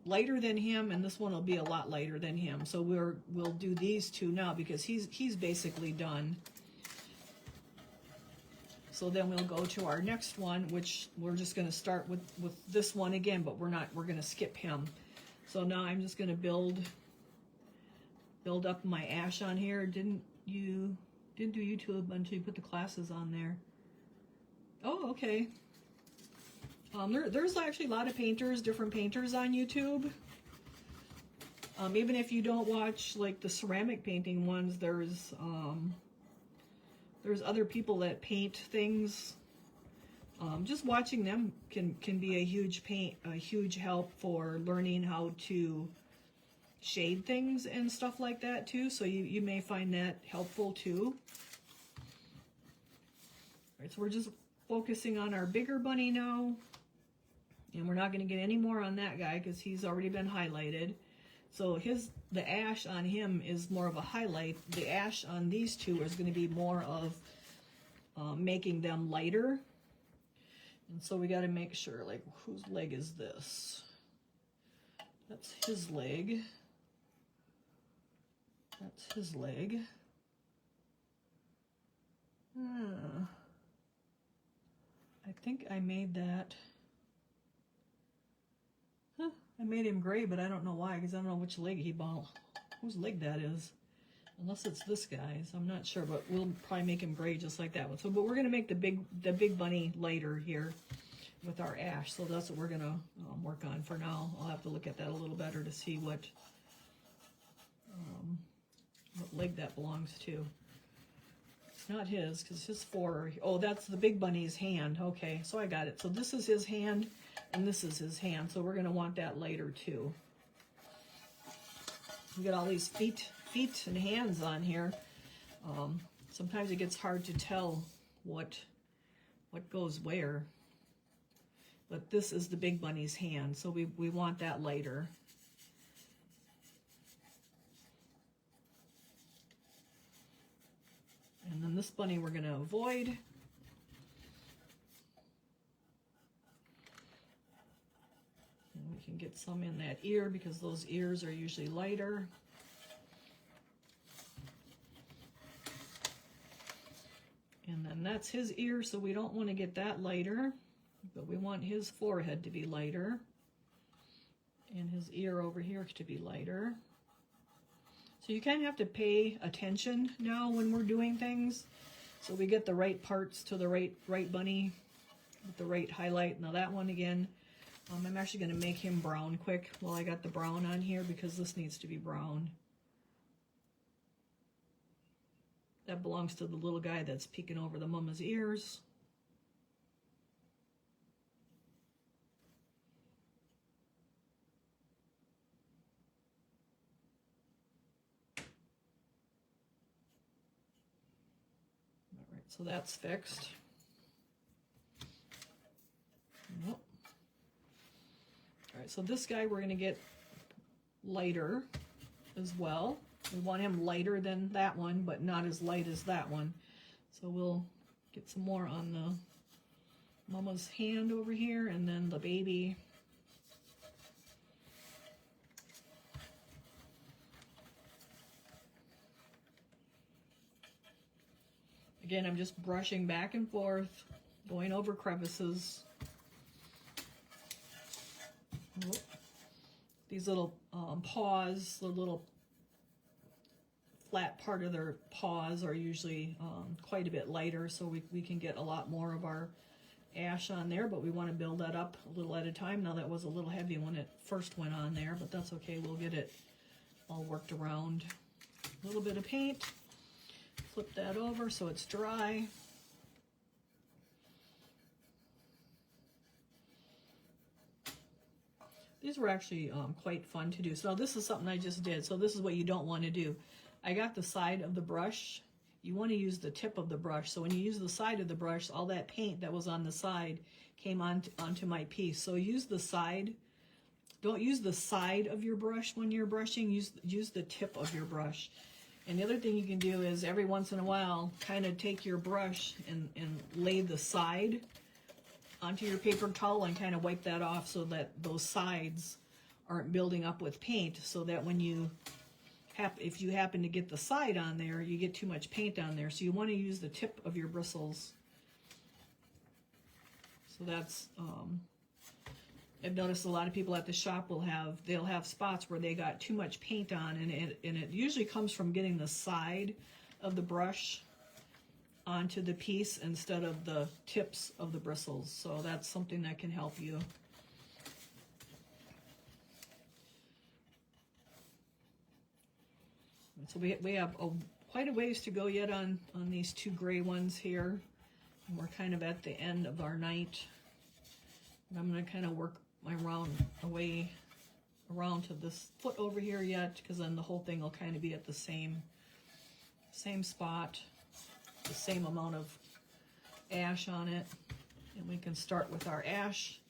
lighter than him, and this one will be a lot lighter than him. So we'll do these two now because he's basically done. So then we'll go to our next one, which we're just going to start with this one again, but we're going to skip him. So now I'm just going to build up my ash on here. Didn't do YouTube until you put the classes on there. Oh, okay. There's actually a lot of painters, different painters on YouTube. Even if you don't watch like the ceramic painting ones, there's other people that paint things. Just watching them can be a huge help for learning how to shade things and stuff like that too. So you may find that helpful too. All right, so we're just focusing on our bigger bunny now. And we're not going to get any more on that guy because he's already been highlighted. So the ash on him is more of a highlight. The ash on these two is going to be more of making them lighter. And so we got to make sure, like, whose leg is this? That's his leg. That's his leg. I think I made that. I made him gray, but I don't know why, because I don't know which leg whose leg that is. Unless it's this guy's, I'm not sure, but we'll probably make him gray just like that one. So, but we're gonna make the big bunny lighter here with our ash. So that's what we're gonna work on for now. I'll have to look at that a little better to see what leg that belongs to. It's not his, because his oh, that's the big bunny's hand. Okay, so I got it. So this is his hand, and this is his hand. So we're gonna want that lighter too. We got all these feet and hands on here. Sometimes it gets hard to tell what goes where. But this is the big bunny's hand, so we want that lighter. And then this bunny we're going to avoid. And we can get some in that ear because those ears are usually lighter. And then that's his ear, so we don't want to get that lighter, but we want his forehead to be lighter and his ear over here to be lighter. So you kind of have to pay attention now when we're doing things, so we get the right parts to the right bunny with the right highlight. Now that one again, I'm actually going to make him brown quick while I got the brown on here, because this needs to be brown. That belongs to the little guy that's peeking over the mama's ears. All right, so that's fixed. Nope. All right, so this guy we're going to get lighter as well. We want him lighter than that one, but not as light as that one. So we'll get some more on the mama's hand over here, and then the baby. Again, I'm just brushing back and forth, going over crevices. These little paws, the little flat part of their paws are usually quite a bit lighter, so we can get a lot more of our ash on there, but we want to build that up a little at a time. Now that was a little heavy when it first went on there, but that's okay. We'll get it all worked around. A little bit of paint. Flip that over so it's dry. These were actually quite fun to do. So this is something I just did. So this is what you don't want to do. I got the side of the brush. You want to use the tip of the brush. So when you use the side of the brush, all that paint that was on the side came onto my piece. So use the side. Don't use the side of your brush when you're brushing. Use the tip of your brush. And the other thing you can do is every once in a while, kind of take your brush and lay the side onto your paper towel and kind of wipe that off so that those sides aren't building up with paint, so that when you if you happen to get the side on there, you get too much paint on there. So you want to use the tip of your bristles. So that's, I've noticed a lot of people at the shop they'll have spots where they got too much paint on, and it usually comes from getting the side of the brush onto the piece instead of the tips of the bristles. So that's something that can help you. So we have quite a ways to go yet on these two gray ones here. And we're kind of at the end of our night. And I'm going to kind of work my way around to this foot over here yet, because then the whole thing will kind of be at the same spot, the same amount of ash on it. And we can start with our ash,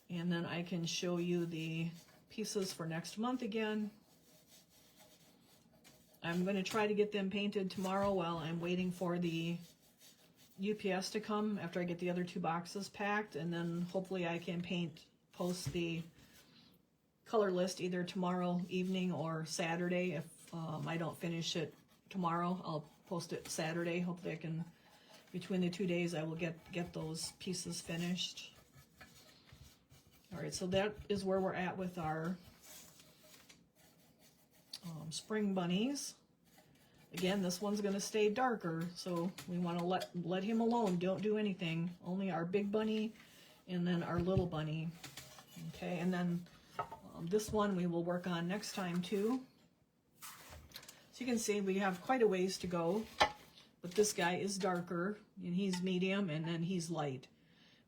and then I can show you the pieces for next month again. I'm going to try to get them painted tomorrow while I'm waiting for the UPS to come after I get the other two boxes packed, and then hopefully I can post the color list either tomorrow evening or Saturday. If I don't finish it tomorrow, I'll post it Saturday. Hopefully I can, between the 2 days, I will get those pieces finished. All right, so that is where we're at with our spring bunnies. Again, this one's going to stay darker, so we want to let him alone. Don't do anything. Only our big bunny and then our little bunny. Okay, and then this one we will work on next time too. So you can see we have quite a ways to go, but this guy is darker, and he's medium, and then he's light.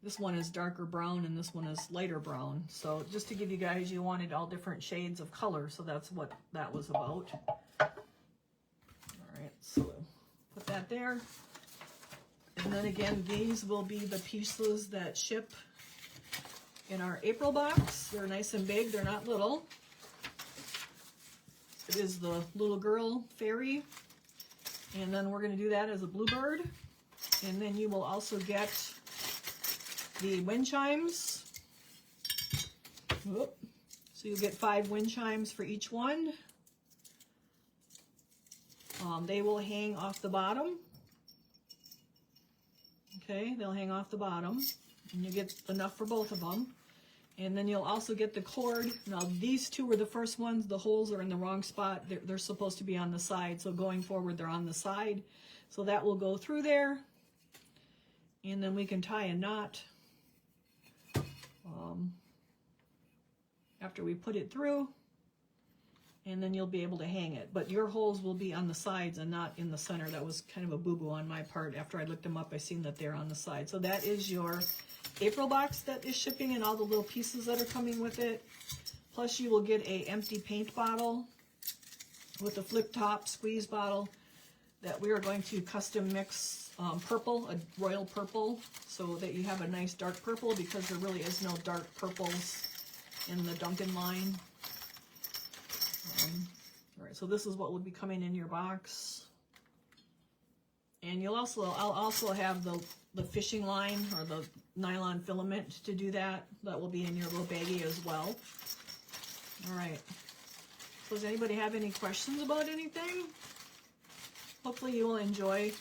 This one is darker brown, and this one is lighter brown. So just to give you guys, you wanted all different shades of color, so that's what that was about. All right, so put that there. And then again, these will be the pieces that ship in our April box. They're nice and big, they're not little. It is the little girl fairy, and then we're going to do that as a bluebird. And then you will also get the wind chimes. Whoop. So you'll get 5 wind chimes for each one. They will hang off the bottom. Okay, they'll hang off the bottom, and you get enough for both of them. And then you'll also get the cord. Now these two were the first ones. The holes are in the wrong spot. They're supposed to be on the side, so going forward they're on the side. So that will go through there, and then we can tie a knot after we put it through, and then you'll be able to hang it. But your holes will be on the sides and not in the center. That was kind of a boo-boo on my part. After I looked them up, I seen that they're on the side. So that is your April box that is shipping, and all the little pieces that are coming with it. Plus you will get a empty paint bottle with a flip top squeeze bottle that we are going to custom mix purple, a royal purple, so that you have a nice dark purple, because there really is no dark purples in the Duncan line. All right, so this is what will be coming in your box. And I'll also have the fishing line, or the nylon filament to do that. That will be in your little baggie as well. All right. So does anybody have any questions about anything? hopefully you will enjoy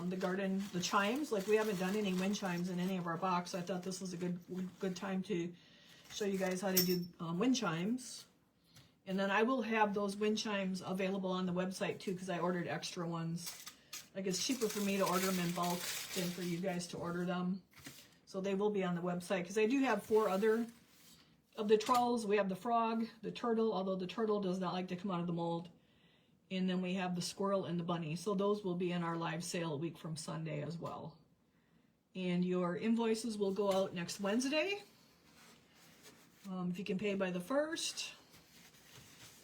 the garden, the chimes. Like, we haven't done any wind chimes in any of our box. So I thought this was a good time to show you guys how to do wind chimes. And then I will have those wind chimes available on the website too, because I ordered extra ones. Like, it's cheaper for me to order them in bulk than for you guys to order them. So they will be on the website, because I do have 4 other of the trolls. We have the frog, the turtle, although the turtle does not like to come out of the mold. And then we have the squirrel and the bunny. So those will be in our live sale a week from Sunday as well. And your invoices will go out next Wednesday. If you can pay by the 1st,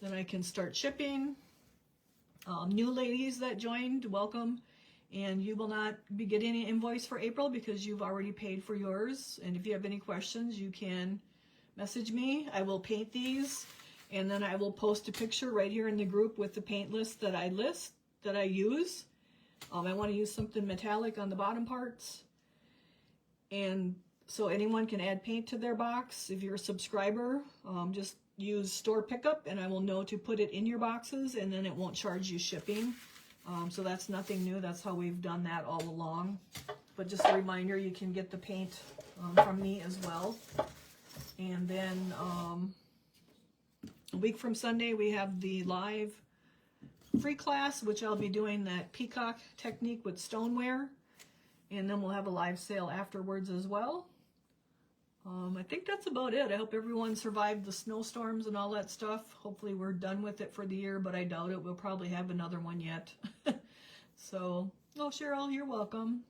then I can start shipping. New ladies that joined, welcome. And you will not be getting an invoice for April because you've already paid for yours. And if you have any questions, you can message me. I will paint these, and then I will post a picture right here in the group with the paint list that I use. I want to use something metallic on the bottom parts. And so anyone can add paint to their box. If you're a subscriber, just use store pickup, and I will know to put it in your boxes, and then it won't charge you shipping. So that's nothing new. That's how we've done that all along. But just a reminder, you can get the paint from me as well. And then a week from Sunday, we have the live free class, which I'll be doing that peacock technique with stoneware. And then we'll have a live sale afterwards as well. I think that's about it. I hope everyone survived the snowstorms and all that stuff. Hopefully we're done with it for the year, but I doubt it. We'll probably have another one yet. So, oh, Cheryl, you're welcome.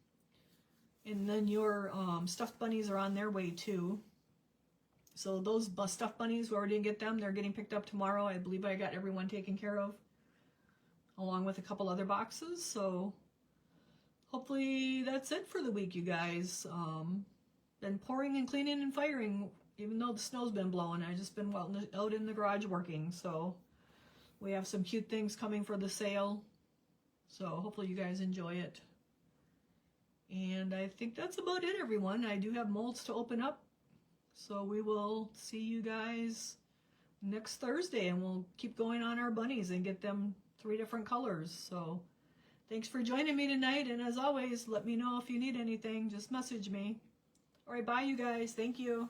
And then your stuffed bunnies are on their way too. So those stuffed bunnies, we already didn't get them. They're getting picked up tomorrow. I believe I got everyone taken care of, along with a couple other boxes. So hopefully that's it for the week, you guys. Been pouring and cleaning and firing, even though the snow's been blowing. I've just been out in the garage working. So we have some cute things coming for the sale. So hopefully you guys enjoy it. And I think that's about it, everyone. I do have molds to open up. So we will see you guys next Thursday, and we'll keep going on our bunnies and get them 3 different colors. So thanks for joining me tonight. And as always, let me know if you need anything. Just message me. All right, bye, you guys. Thank you.